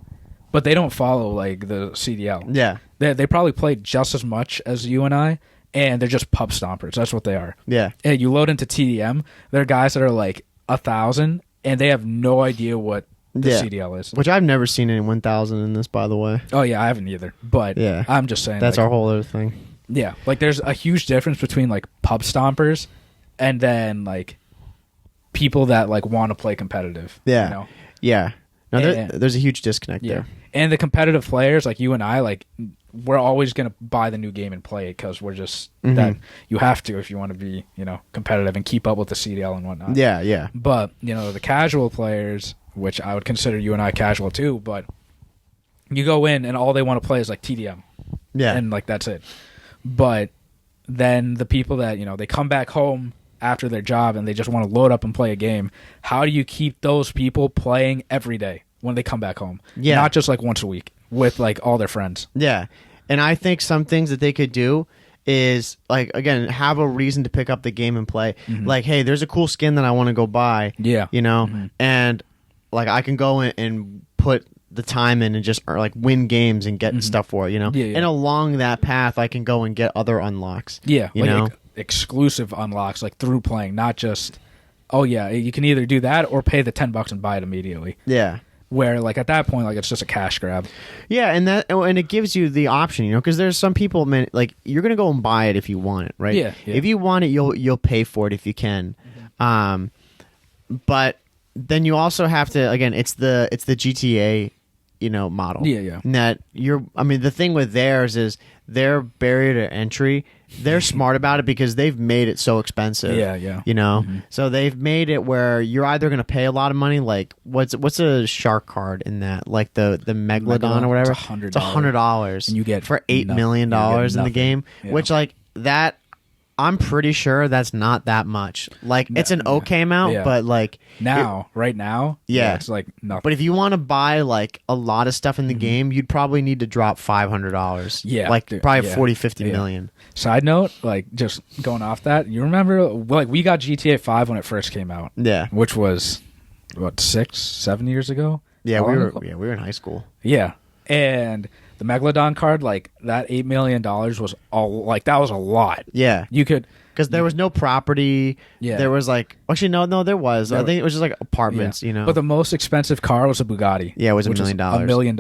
but they don't follow like the CDL. Yeah, they probably play just as much as you and I, and they're just pub stompers. That's what they are. Yeah, and you load into TDM, there are guys that are like 1,000, and they have no idea what the CDL is. Which I've never seen any 1,000 in this, by the way. Oh yeah, I haven't either. But yeah, I'm just saying that's like, our whole other thing. Yeah, like there's a huge difference between like pub stompers and then like people that like want to play competitive. Yeah, you know? Yeah. No, there's a huge disconnect there. And the competitive players like you and I, like we're always gonna buy the new game and play it because we're just that you have to if you want to be competitive and keep up with the CDL and whatnot. Yeah, yeah. But the casual players, which I would consider you and I casual too, but you go in and all they want to play is like TDM. Yeah, and like that's it. But then the people that they come back home after their job and they just want to load up and play a game. How do you keep those people playing every day when they come back home? Yeah, not just like once a week with like all their friends. Yeah, and I think some things that they could do is like, again, have a reason to pick up the game and play. Like, hey, there's a cool skin that I want to go buy. Yeah, and like I can go in and put the time in and just like win games and get stuff for it, Yeah, yeah. And along that path, I can go and get other unlocks. Yeah, you know, exclusive unlocks like through playing, not just you can either do that or pay the $10 and buy it immediately. Yeah. Where like at that point, like it's just a cash grab. Yeah, and it gives you the option, because there's some people, man, like you're gonna go and buy it if you want it, right? Yeah. If you want it, you'll pay for it if you can. But then you also have to, again, it's the GTA, model. Yeah, yeah. And that the thing with theirs is their barrier to entry. They're smart about it because they've made it so expensive. Yeah, yeah. So they've made it where you're either going to pay a lot of money, like what's a shark card in that, like the Megalodon or whatever. It's $100, and you get for $8 million in the game, which like that. I'm pretty sure that's not that much. Like it's an okay amount, but like right now, it's like nothing. But if you want to buy like a lot of stuff in the game, you'd probably need to drop $500. Yeah, like probably 40-50 million. Side note, like just going off that, you remember like we got GTA 5 when it first came out. Yeah, which was what 6-7 years ago. Yeah, we were in high school. Yeah, and the Megalodon card, like that $8 million was that was a lot. Yeah, you could because there was no property. Yeah, there was like actually no, there was. I think it was just like apartments. But the most expensive car was a Bugatti. Yeah, it was $1 million. $1 million,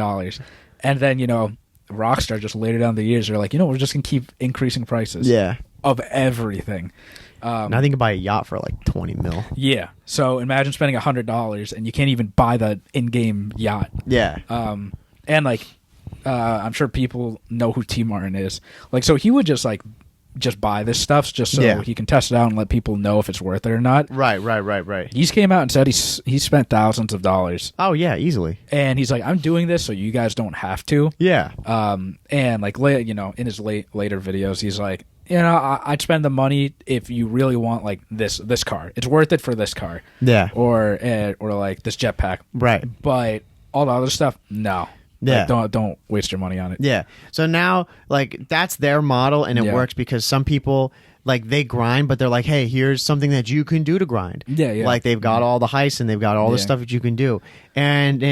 and then Rockstar just later down the years, they're like, we're just gonna keep increasing prices. Yeah. Of everything. Now you can buy a yacht for like 20 mil. Yeah. So imagine spending $100 and you can't even buy the in-game yacht. Yeah. And like, I'm sure people know who T Martin is. Like, so he would just buy this stuff just so he can test it out and let people know if it's worth it or not. Right. He's came out and said he spent thousands of dollars. Oh yeah, easily. And he's like, I'm doing this so you guys don't have to. Yeah. And like, in his later videos, he's like, I'd spend the money if you really want like this car. It's worth it for this car. Yeah. Or like this jetpack. Right. But all the other stuff, no. Yeah. Like, don't waste your money on it. Yeah. So now like that's their model and it works because some people like they grind, but they're like, hey, here's something that you can do to grind. Yeah. Like they've got all the heists and they've got all the stuff that you can do. And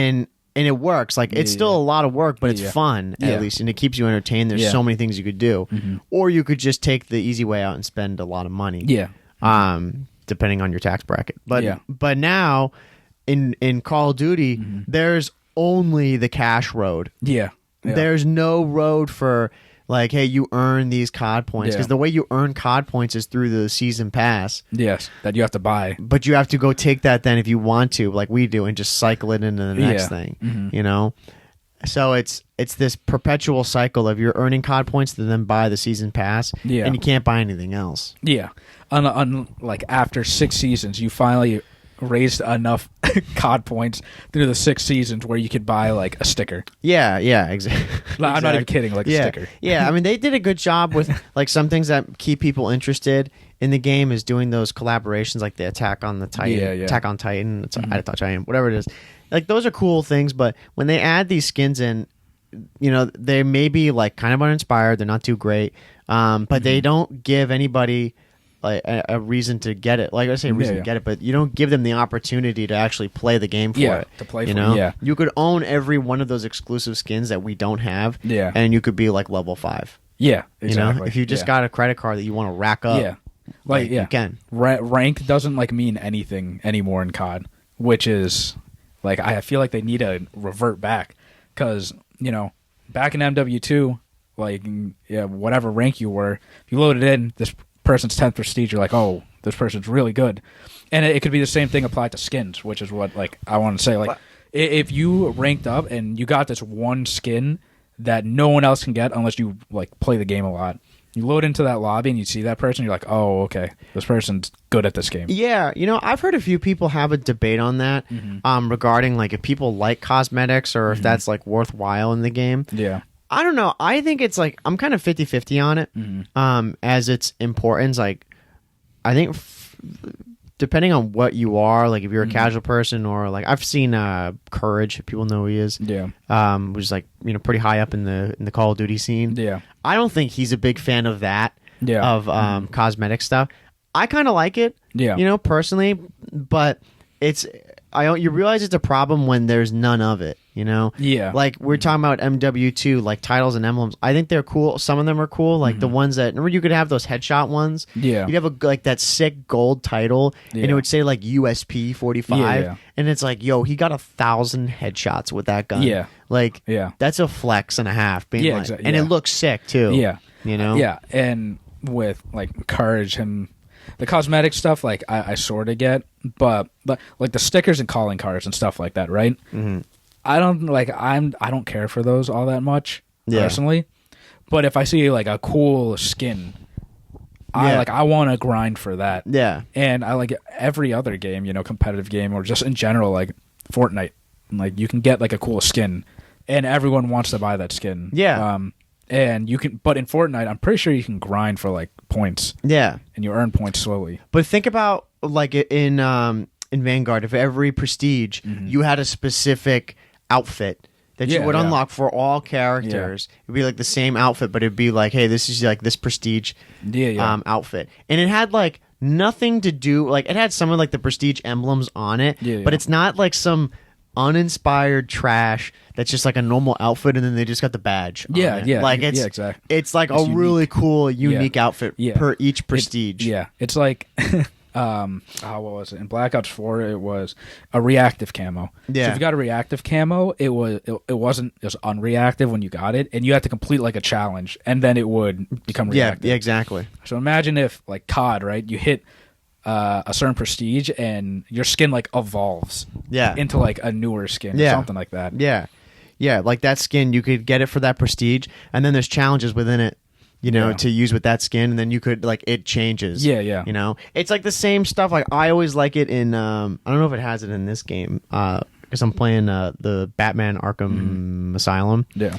it works. Like it's still a lot of work, but it's fun at least, and it keeps you entertained. There's so many things you could do, or you could just take the easy way out and spend a lot of money. Yeah. Depending on your tax bracket. But now in Call of Duty, there's only the cash road. Yeah. There's no road for like, hey, you earn these COD points because the way you earn COD points is through the season pass. Yes, that you have to buy. But you have to go take that then if you want to, like we do, and just cycle it into the next thing. So it's this perpetual cycle of you're earning COD points to then buy the season pass, and you can't buy anything else. Yeah, like after 6 seasons, you finally raised enough COD points through the 6 seasons where you could buy like a sticker. Yeah, exactly. I'm not even kidding, like a sticker. Yeah, I mean they did a good job with like some things that keep people interested in the game is doing those collaborations like the Attack on the Titan, Attack on Titan, Titan, whatever it is. Like those are cool things, but when they add these skins in, they may be like kind of uninspired, they're not too great, but they don't give anybody like a reason to get it. Like I say, reason to get it, but you don't give them the opportunity to actually play the game for it. To play for it. You could own every one of those exclusive skins that we don't have. Yeah. And you could be like level 5. Yeah, exactly. If you just got a credit card that you want to rack up. Yeah. Like you can. Rank doesn't like mean anything anymore in COD, which is like I feel like they need to revert back because back in MW2, like whatever rank you were, if you loaded in this person's 10th prestige, you're like, oh, this person's really good. And it could be the same thing applied to skins, which is what like I want to say. Like if you ranked up and you got this one skin that no one else can get unless you like play the game a lot, you load into that lobby and you see that person, you're like, oh, okay, this person's good at this game. Yeah, I've heard a few people have a debate on that regarding like if people like cosmetics or if that's like worthwhile in the game. Yeah. I don't know. I think it's like I'm kind of 50-50 on it as its importance. Like I think depending on what you are, like if you're a casual person or like I've seen Courage, people know who he is. Yeah. Which is like pretty high up in the Call of Duty scene. Yeah. I don't think he's a big fan of that. Yeah. Of cosmetic stuff. I kind of like it. Yeah. Personally, but you realize it's a problem when there's none of it. Yeah. Like we're talking about MW2, like titles and emblems. I think they're cool. Some of them are cool. Like the ones that remember you could have those headshot ones. Yeah. You'd have like that sick gold title, and it would say like USP 45, and it's like, yo, he got 1,000 headshots with that gun. Yeah. Like that's a flex and a half. Being like, exactly. And it looks sick too. Yeah. Yeah. And with like Courage, the cosmetic stuff, like I sort of get, but like the stickers and calling cards and stuff like that, right? I don't care for those all that much personally, but if I see like a cool skin, I want to grind for that. Yeah, and I like every other game, competitive game or just in general, like Fortnite. Like you can get like a cool skin, and everyone wants to buy that skin. Yeah. And you can, but in Fortnite, I'm pretty sure you can grind for like points. Yeah, and you earn points slowly. But think about like in Vanguard, if every prestige you had a specific outfit that you would unlock for all characters. It'd be like the same outfit, but it'd be like, hey, this is like this prestige outfit, and it had like nothing to do. Like it had some of like the prestige emblems on it, but it's not like some uninspired trash that's just like a normal outfit and then they just got the badge on it. Like it's exactly. It's like it's a unique. Really cool unique outfit per each prestige. It's like what was it? In Black Ops 4, it was a reactive camo. Yeah. So if you got a reactive camo, it wasn't just unreactive when you got it, and you had to complete like a challenge, and then it would become reactive. Yeah, exactly. So imagine if like COD, right? You hit a certain prestige, and your skin like evolves. Yeah. Into like a newer skin or something like that. Yeah. Yeah, like that skin, you could get it for that prestige, and then there's challenges within it, to use with that skin, and then you could, like, it changes. Yeah. It's like the same stuff. Like, I always like it in, I don't know if it has it in this game, because I'm playing the Batman Arkham Asylum. Yeah.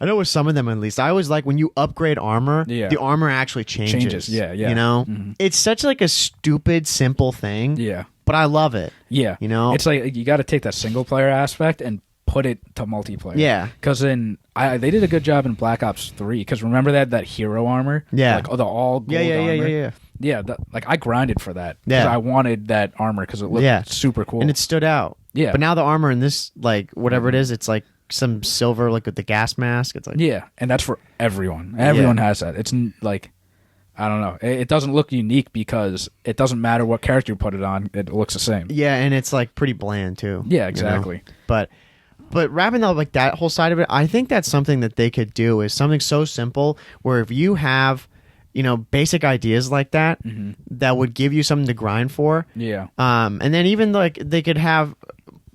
I know with some of them, at least. I always like when you upgrade armor, the armor actually changes. Yeah. It's such, like, a stupid, simple thing. Yeah. But I love it. Yeah. It's like, you got to take that single-player aspect and put it to multiplayer. Yeah. Because they did a good job in Black Ops 3. Because remember that hero armor? Yeah. Like, the all gold armor? Yeah. Yeah, like, I grinded for that. Because I wanted that armor because it looked super cool. And it stood out. Yeah. But now the armor in this, like, whatever it is, it's like some silver, like, with the gas mask. It's like... Yeah, and that's for everyone. Everyone has that. It's, like... I don't know. It doesn't look unique because it doesn't matter what character you put it on. It looks the same. Yeah, and it's, like, pretty bland, too. Yeah, exactly. But wrapping up like that whole side of it, I think that's something that they could do is something so simple where if you have, basic ideas like that, that would give you something to grind for. Yeah. And then even like they could have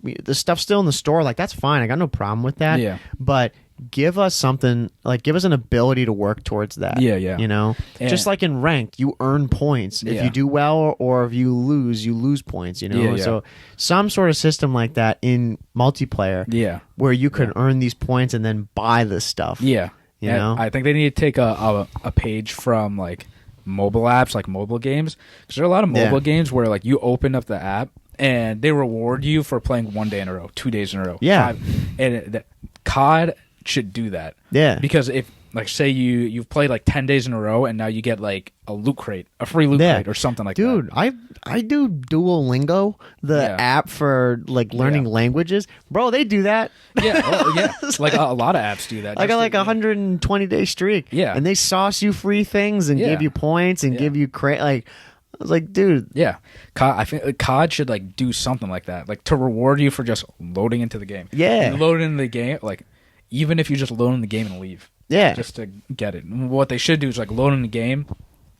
the stuff still in the store. Like that's fine. I got no problem with that. Yeah. But give us something like give us an ability to work towards that. Yeah. Just like in ranked, you earn points if you do well, or if you lose points. So some sort of system like that in multiplayer. Yeah, where you can earn these points and then buy this stuff. Yeah, I think they need to take a page from like mobile apps, like mobile games, because there are a lot of mobile games where like you open up the app and they reward you for playing 1 day in a row, 2 days in a row. Yeah, and COD should do that. Yeah, because if like say you've played like 10 days in a row and now you get like a loot crate, a free loot crate or something like that. Dude, I do Duolingo, the app for like learning languages. Bro, they do that. Yeah, like a lot of apps do that. I got like a 120-day streak. Yeah, and they sauce you free things and give you points and give you like. I was like, dude. Yeah. I think COD should like do something like that, like to reward you for just loading into the game. Yeah, and loading into the game, like even if you just load in the game and leave. Yeah, just to get it. What they should do is like load in the game,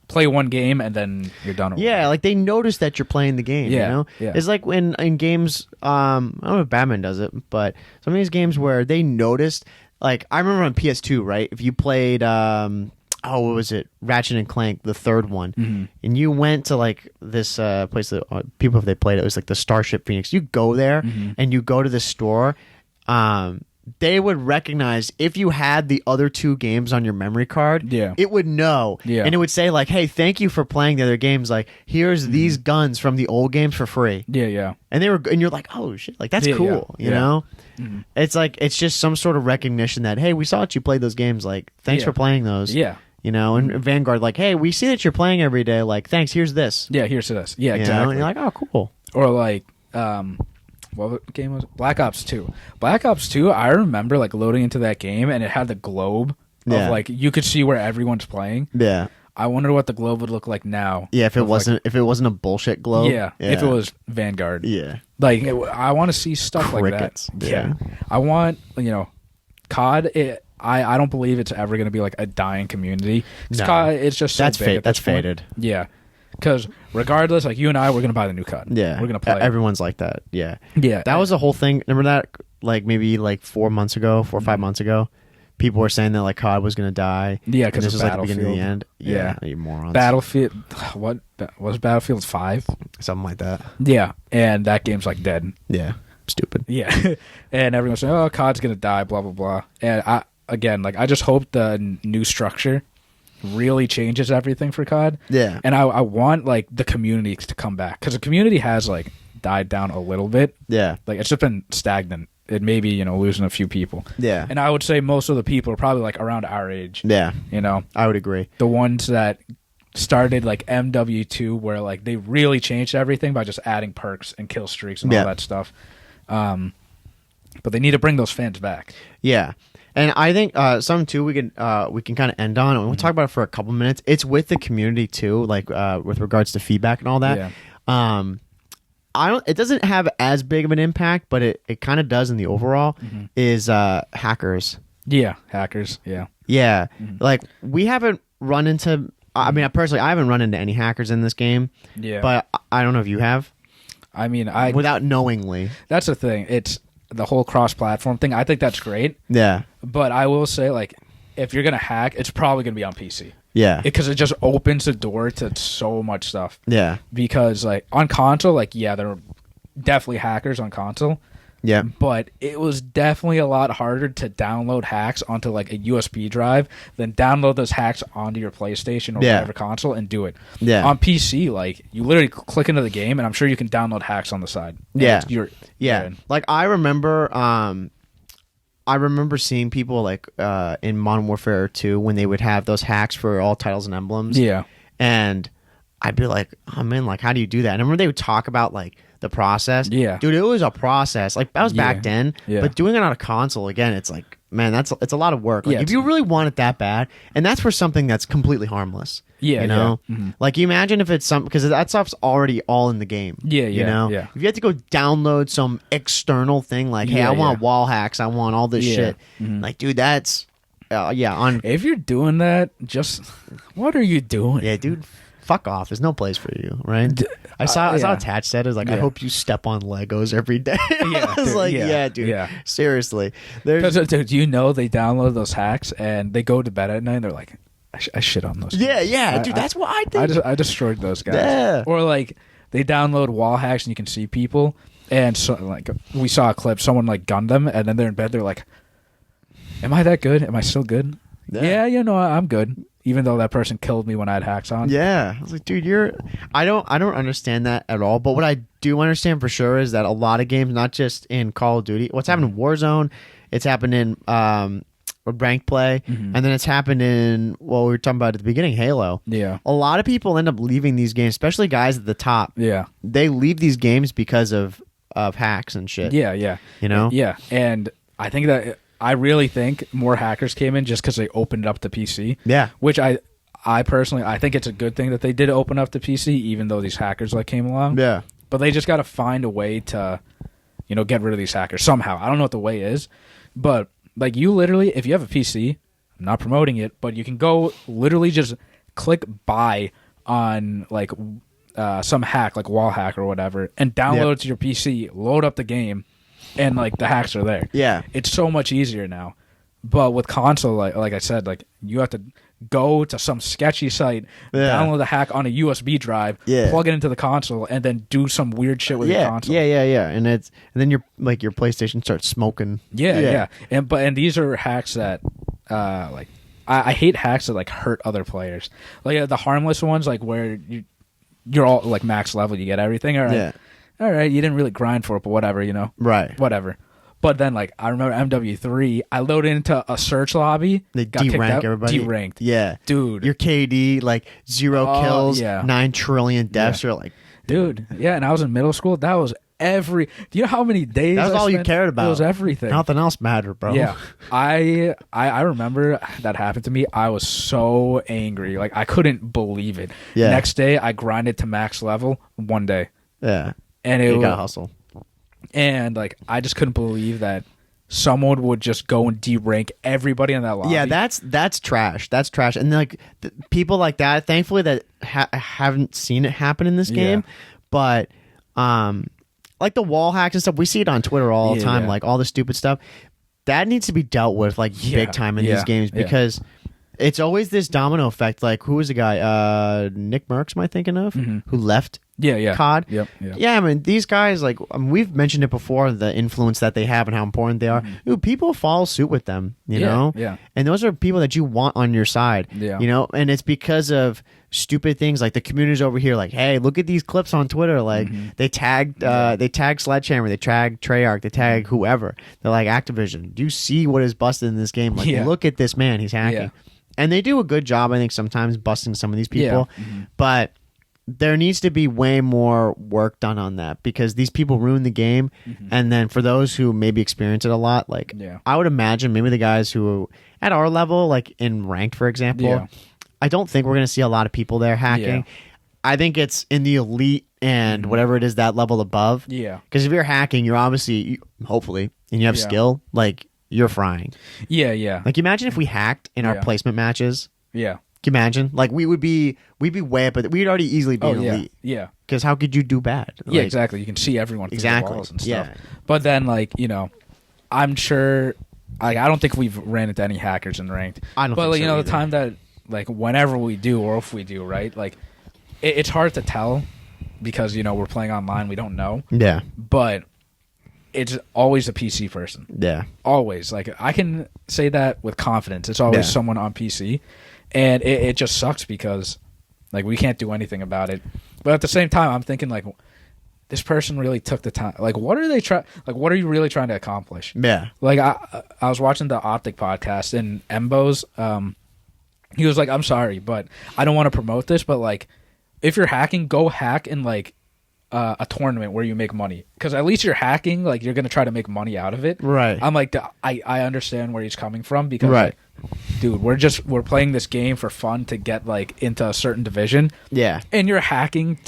play 1 game, and then you're done. Yeah, like they notice that you're playing the game. Yeah, It's like when in games. I don't know if Batman does it, but some of these games where they noticed. Like I remember on PS2, right? If you played, what was it? Ratchet and Clank, the third one, and you went to like this place that people, if they played it, was like the Starship Phoenix. You go there and you go to the store. They would recognize if you had the other 2 games on your memory card. Yeah, it would know. Yeah, and it would say like, "Hey, thank you for playing the other games. Like, here's these guns from the old games for free." Yeah. And you're like, "Oh shit, like that's cool." You know, it's like it's just some sort of recognition that hey, we saw that you played those games. Like, thanks for playing those. Yeah. And Vanguard, like, hey, we see that you're playing every day. Like, thanks. Here's this. Yeah, here's this. Yeah, exactly. And you're like, oh, cool. Or like, what game was it? Black Ops 2. Black Ops 2, I remember like loading into that game and it had the globe of like you could see where everyone's playing. Yeah. I wonder what the globe would look like now. Yeah, if it wasn't a bullshit globe. Yeah. If it was Vanguard. Yeah. Like I want to see stuff Crickets. Like that. Yeah. I want, COD I don't believe it's ever going to be like a dying community. COD, it's just so that's big. That's faded. Yeah. Because regardless, like you and I, we're gonna buy the new COD. Yeah, we're gonna play. Everyone's like that. Yeah, yeah. That was the whole thing. Remember that? Like maybe like 4 months ago, 4 or 5 months ago, people were saying that like COD was gonna die. Yeah, because this was like the Battlefield. beginning of the end. Yeah, you morons. Battlefield. What was Battlefield 5? Something like that. Yeah, and that game's like dead. Yeah, stupid. Yeah, and everyone's saying, "Oh, COD's gonna die." Blah blah blah. And I just hope the new structure really changes everything for COD. Yeah. And I want like the community to come back because the community has like died down a little bit. Yeah. Like it's just been stagnant. It may be, losing a few people. Yeah. And I would say most of the people are probably like around our age. Yeah. I would agree. The ones that started like MW2 where like they really changed everything by just adding perks and kill streaks and all that stuff. But they need to bring those fans back. Yeah. And I think something too we can kind of end on, and we'll talk about it for a couple minutes. It's with the community too, like with regards to feedback and all that. Yeah. It doesn't have as big of an impact, but it kind of does in the overall. Is hackers. Yeah, hackers. Yeah. Yeah. Like we haven't run into. I mean, personally, I haven't run into any hackers in this game. Yeah. But I don't know if you have. I mean, without knowingly. That's the thing. It's the whole cross-platform thing. I think that's great. Yeah. But I will say, like, if you're gonna hack, it's probably gonna be on PC. Yeah. Because it just opens the door to so much stuff. Yeah. Because like on console, like there are definitely hackers on console. Yeah. But it was definitely a lot harder to download hacks onto like a USB drive than download those hacks onto your PlayStation or whatever console and do it. Yeah. On PC, like you literally click into the game and I'm sure you can download hacks on the side. Yeah. You're Like I remember seeing people like in Modern Warfare 2 when they would have those hacks for all titles and emblems. Yeah. And I'd be like, oh man, like how do you do that? And I remember they would talk about like the process. Yeah. Dude, it was a process. Like that was back then. Yeah. But doing it on a console again, it's like, man, it's a lot of work. Like if you really want it that bad, and that's for something that's completely harmless. Yeah. You know? Yeah. Mm-hmm. Like you imagine if it's something, because that stuff's already all in the game. Yeah, yeah. You know? Yeah. If you had to go download some external thing like, hey, I want wall hacks, I want all this shit. Mm-hmm. Like, dude, that's if you're doing that, just what are you doing? Yeah, dude. Fuck off. There's no place for you, right? I saw attached said it was like, I hope you step on Legos every day. I was like, dude. Yeah. Seriously. Because do you know they download those hacks and they go to bed at night and they're like, I shit on those. Yeah, dude. That's what I think. I destroyed those guys. Yeah. Or like they download wall hacks and you can see people. And so like we saw a clip, someone like gunned them and then they're in bed. They're like, am I that good? Am I still good? Yeah, I'm good. Even though that person killed me when I had hacks on. Yeah. I was like, dude, I don't understand that at all. But what I do understand for sure is that a lot of games, not just in Call of Duty, what's happened in Warzone, it's happened in ranked play, and then it's happened in what we were talking about at the beginning, Halo. Yeah. A lot of people end up leaving these games, especially guys at the top. Yeah. They leave these games because of hacks and shit. Yeah, yeah. You know? Yeah. And I think that I really think more hackers came in just because they opened up the PC. Yeah. Which I personally, I think it's a good thing that they did open up the PC, even though these hackers like came along. Yeah. But they just got to find a way to, get rid of these hackers somehow. I don't know what the way is, but like you literally, if you have a PC, I'm not promoting it, but you can go literally just click buy on like some hack, like wall hack or whatever, and download it to your PC, load up the game. And like the hacks are there. Yeah, it's so much easier now. But with console, like I said, like you have to go to some sketchy site, download the hack on a USB drive, plug it into the console, and then do some weird shit with the console. Yeah. And then your PlayStation starts smoking. Yeah. And these are hacks that like I hate hacks that like hurt other players. Like the harmless ones, like where you're all like max level, you get everything. All right. Yeah. All right, you didn't really grind for it, but whatever, Right. Whatever. But then, like, I remember MW3, I loaded into a search lobby. They de-rank everybody. De-ranked. Yeah. Dude. Your KD, like, 0 kills, 9 trillion deaths. You're like... Dude, yeah, and I was in middle school. That was do you know how many days that was all you cared about? It was everything. Nothing else mattered, bro. Yeah. I remember that happened to me. I was so angry. Like, I couldn't believe it. Yeah. Next day, I grinded to max level one day. Yeah. And you gotta hustle. And like I just couldn't believe that someone would just go and de-rank everybody in that lobby. Yeah, that's trash. That's trash. And like people like that, thankfully, that haven't seen it happen in this game. But like the wall hacks and stuff, we see it on Twitter all the time. Like all the stupid stuff that needs to be dealt with like big time in these games because. It's always this domino effect. Like, who was the guy? Nick Merckx, am I thinking of? Who left COD? Yep. Yeah, I mean, these guys, like, we've mentioned it before, the influence that they have and how important they are. Dude, people follow suit with them, you know? Yeah. And those are people that you want on your side, you know? And it's because of stupid things like the community's over here like, hey, look at these clips on Twitter. Like, they tagged Sledgehammer, they tagged Treyarch, they tagged whoever. They're like, Activision, do you see what is busted in this game? Like, look at this man, he's hacking. And they do a good job, I think, sometimes busting some of these people. But there needs to be way more work done on that, because these people ruin the game. And then for those who maybe experience it a lot, like I would imagine maybe the guys who at our level, like in ranked, for example, I don't think we're going to see a lot of people there hacking. I think it's in the elite and whatever it is, that level above. Yeah. Because if you're hacking, you're obviously, hopefully, and you have skill, like you're frying. Yeah, yeah. Like imagine if we hacked in our placement matches. Yeah. Can you imagine? Like we'd be way up, but we'd already easily be an elite. Yeah. Because how could you do bad? Yeah, exactly. You can see everyone through the walls and stuff. Yeah. But then, like, you know, I'm sure. Like, I don't think we've ran into any hackers in ranked. I don't. But think like, you know, the time that like whenever we do, or if we do, right? Like, it's hard to tell because you know we're playing online. We don't know. Yeah. But it's always a PC person. Yeah. Always. Like I can say that with confidence. It's always someone on PC. And it just sucks because, like, we can't do anything about it. But at the same time, I'm thinking, like, this person really took the time. Like, what are they trying? Like, what are you really trying to accomplish? Yeah. Like, I was watching the Optic podcast, and Embo's, he was like, I'm sorry, but I don't want to promote this, but, like, if you're hacking, go hack in, like, a tournament where you make money. Because at least you're hacking, like, you're going to try to make money out of it. Right. I'm like, I understand where he's coming from because, like, dude, we're playing this game for fun to get like into a certain division. Yeah. And you're hacking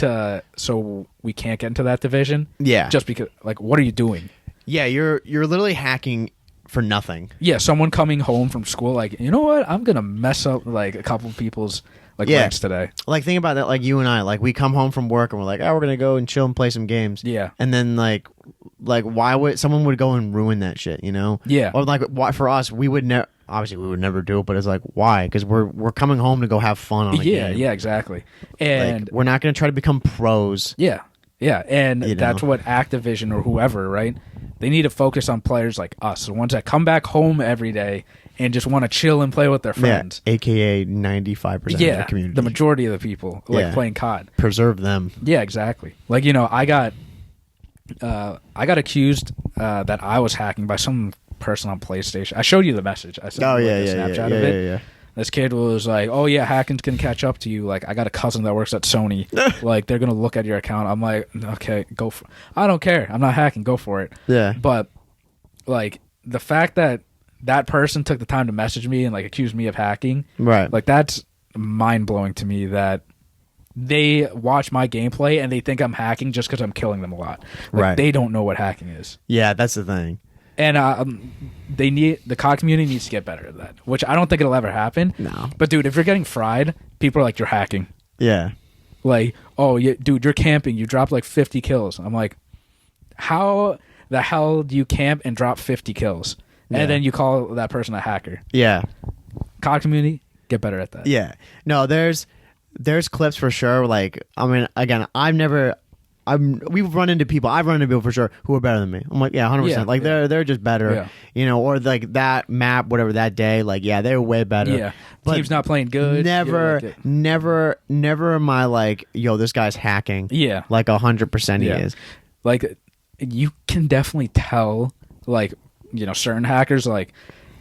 so we can't get into that division. Yeah. Just because, like, what are you doing? Yeah, you're literally hacking for nothing. Yeah, someone coming home from school, like, you know what? I'm gonna mess up like a couple people's like ranks today. Like, think about that. Like you and I, like we come home from work and we're like, oh, we're gonna go and chill and play some games. Yeah. And then like why would someone would go and ruin that shit? You know? Yeah. Or like why for us, we would never. Obviously, we would never do it, but it's like, why? Because we're coming home to go have fun on a game. Yeah, exactly. And like, we're not going to try to become pros. Yeah, yeah, and that's what Activision or whoever, right? They need to focus on players like us, the ones that come back home every day and just want to chill and play with their friends. Yeah, AKA 95% of the community. The majority of the people like playing COD. Preserve them. Yeah, exactly. Like, you know, I got accused that I was hacking by some person on PlayStation. I showed you the message. I sent a Snapchat of it. Yeah. This kid was like, "Oh yeah, hacking's gonna catch up to you." Like, I got a cousin that works at Sony. Like, they're gonna look at your account. I'm like, okay, go for. I don't care. I'm not hacking. Go for it. Yeah. But like the fact that that person took the time to message me and like accuse me of hacking, right? Like that's mind blowing to me. That they watch my gameplay and they think I'm hacking just because I'm killing them a lot. Like, right. They don't know what hacking is. Yeah, that's the thing. And the COD community needs to get better at that, which I don't think it'll ever happen. No. But dude, if you're getting fried, people are like, you're hacking. Yeah. Like, oh, dude, you're camping. You dropped like 50 kills. I'm like, how the hell do you camp and drop 50 kills? Yeah. And then you call that person a hacker. Yeah. COD community, get better at that. Yeah. No, there's clips for sure. Like, I mean, again, we've run into people. I've run into people for sure who are better than me. I'm like, yeah, 100%. Yeah, like they're just better, you know. Or like that map, whatever that day, like they're way better. Yeah, but team's not playing good. Never am I like, yo, this guy's hacking. Yeah, like 100% he is. Like you can definitely tell, like, you know, certain hackers. Like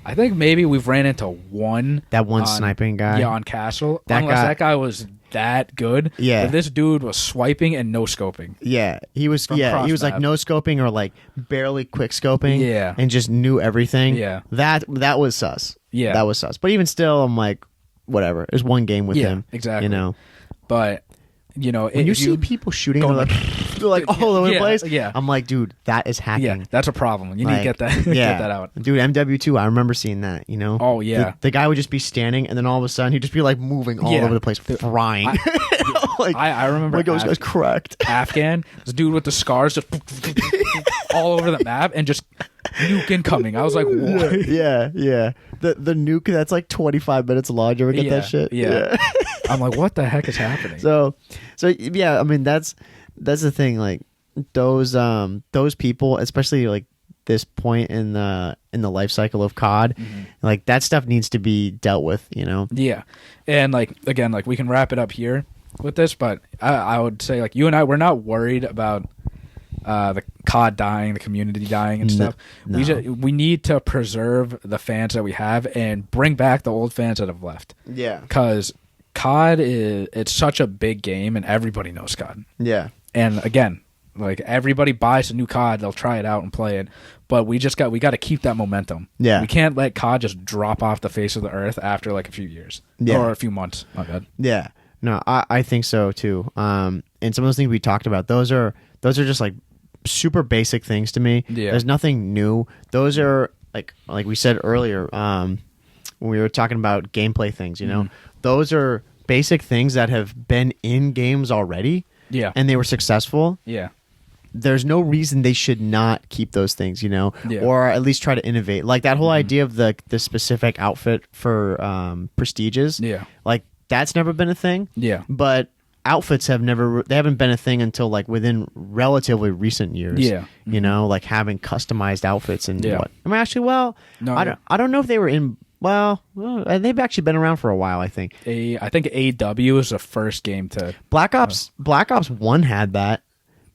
I think maybe we've ran into one sniping guy. Yeah, on Castle. That guy was that good. Yeah. But this dude was swiping and no scoping. Yeah. He was he was like no scoping or like barely quick scoping. Yeah. And just knew everything. Yeah. That was sus. Yeah. That was sus. But even still, I'm like, whatever. There's one game with him. Exactly. You know. But you know, when you see people shooting like all over the place, I'm like, dude, that is hacking. Yeah, that's a problem. You need to get that get that out. Dude, MW2, I remember seeing that, you know? Oh, yeah. The guy would just be standing, and then all of a sudden, he'd just be like moving all over the place, frying. I remember like, it was cracked. Afghan, this dude with the scars just all over the map, and just nuke incoming. I was like, what? Yeah. The nuke that's like 25 minutes long. You ever get that shit? Yeah. I'm like, what the heck is happening? So yeah, I mean that's the thing. Like those people, especially like this point in the life cycle of COD, like that stuff needs to be dealt with. You know? Yeah, and like again, like we can wrap it up here with this, but I would say like you and I, we're not worried about the COD dying, the community dying and stuff. No. We need to preserve the fans that we have and bring back the old fans that have left. Yeah, because COD it's such a big game, and everybody knows COD. Yeah. And again, like everybody buys a new COD, they'll try it out and play it. But we got to keep that momentum. Yeah. We can't let COD just drop off the face of the earth after like a few years or a few months. My bad. Yeah. No, I think so too. And some of those things we talked about, those are just like super basic things to me. Yeah. There's nothing new. Those are like we said earlier, when we were talking about gameplay things, you know, those are basic things that have been in games already. Yeah. And they were successful. Yeah. There's no reason they should not keep those things, you know, or at least try to innovate. Like that whole idea of the specific outfit for prestiges. Yeah. Like that's never been a thing. Yeah. But outfits haven't been a thing until like within relatively recent years. Yeah. You know, like having customized outfits and what. I mean, actually, No, I don't know if they were in. Well, they've actually been around for a while. I think. I think AW was the first game to Black Ops 1 had that.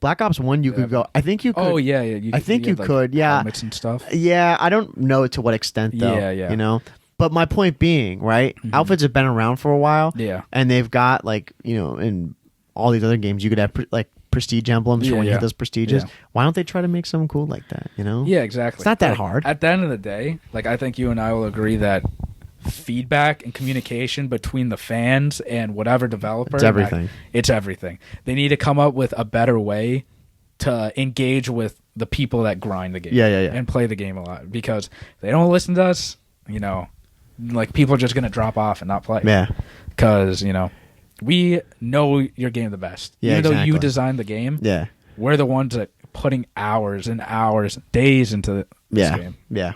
Black Ops 1, you could go. I think you could. Oh yeah. I think you could. Yeah. Helmets and stuff. Yeah, I don't know to what extent though. Yeah. You know. But my point being, right? Outfits have been around for a while. Yeah. And they've got like, you know, in all these other games, you could have like prestige emblems for when you hit those prestiges. Yeah. Why don't they try to make something cool like that? You know? Yeah, exactly. It's not that hard. At the end of the day, like I think you and I will agree that feedback and communication between the fans and whatever developer, it's everything. It's everything. They need to come up with a better way to engage with the people that grind the game. Yeah. And play the game a lot, because if they don't listen to us, you know, like people are just going to drop off and not play. Yeah. Because, you know, we know your game the best. Yeah, Even though exactly. you designed the game, Yeah. we're the ones that putting hours and hours, days into this game. Yeah.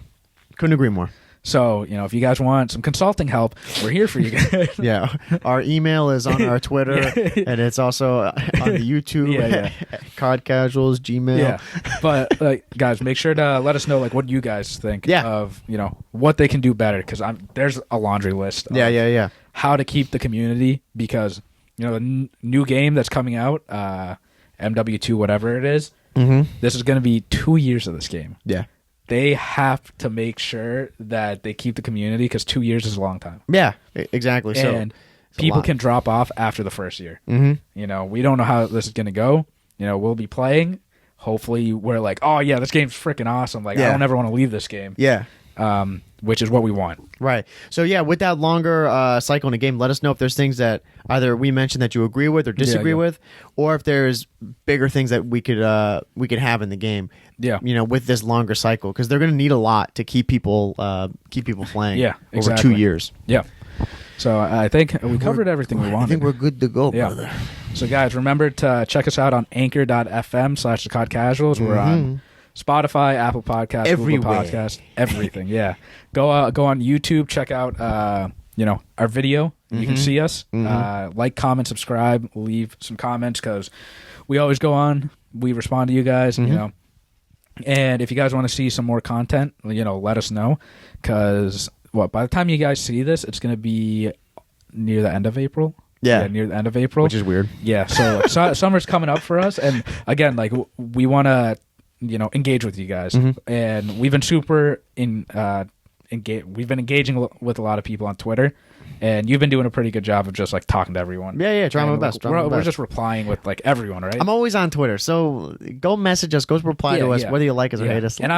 Couldn't agree more. So, you know, if you guys want some consulting help, we're here for you guys. Yeah. Our email is on our Twitter, and it's also on the YouTube. Yeah. COD Casuals, Gmail. Yeah. But, guys, make sure to let us know, like, what you guys think of, you know, what they can do better. Because there's a laundry list of Yeah. how to keep the community. Because, you know, the new game that's coming out, MW2, whatever it is, this is going to be 2 years of this game. Yeah. They have to make sure that they keep the community, because 2 years is a long time. Yeah, exactly. And people can drop off after the first year. You know, we don't know how this is going to go. You know, we'll be playing. Hopefully, we're like, oh, yeah, this game's freaking awesome. Like, I don't ever want to leave this game. Yeah. Which is what we want. Right. So, yeah, with that longer cycle in a game, let us know if there's things that either we mentioned that you agree with or disagree with, or if there's bigger things that we could have in the game. Yeah. You know, with this longer cycle, because they're going to need a lot to keep people playing. Yeah, over exactly. 2 years. Yeah. So I think we covered everything we wanted. I think we're good to go, brother. So guys, remember to check us out on anchor.fm/the COD Casuals. We're on Spotify, Apple Podcasts, Everywhere. Google Podcasts, everything. Yeah. Go on YouTube, check out you know, our video. You can see us. Like, comment, subscribe, leave some comments, because we always go on. We respond to you guys, you know. And if you guys want to see some more content, you know, let us know, because by the time you guys see this, it's going to be near the end of April. Yeah, near the end of April, which is weird. Yeah, so summer's coming up for us, and again, like we want to, you know, engage with you guys, and we've been super we've been engaging with a lot of people on Twitter. And you've been doing a pretty good job of just like talking to everyone. Yeah, trying my best. We're just replying with like everyone, right? I'm always on Twitter, so go message us, go reply to us, whether you like us or hate us. And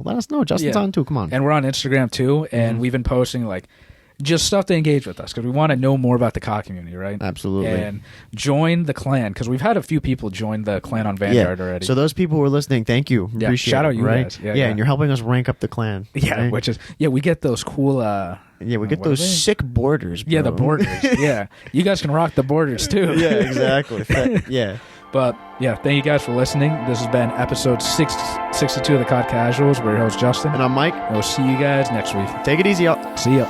let us know. Justin's on too. Come on. And we're on Instagram too, and we've been posting like just stuff to engage with us, because we want to know more about the COD community, right? Absolutely. And join the clan, because we've had a few people join the clan on Vanguard already. So those people who are listening, thank you. Yeah, appreciate shout it, out you right? guys. Yeah, Yeah, and you're helping us rank up the clan. Yeah, right? which is we get those cool. We get those sick borders. Bro. Yeah, the borders. Yeah, you guys can rock the borders too. Yeah, exactly. Yeah. But yeah, thank you guys for listening. This has been episode 62 of the COD Casuals. We're your host Justin, and I'm Mike. And we'll see you guys next week. Take it easy, y'all. See ya.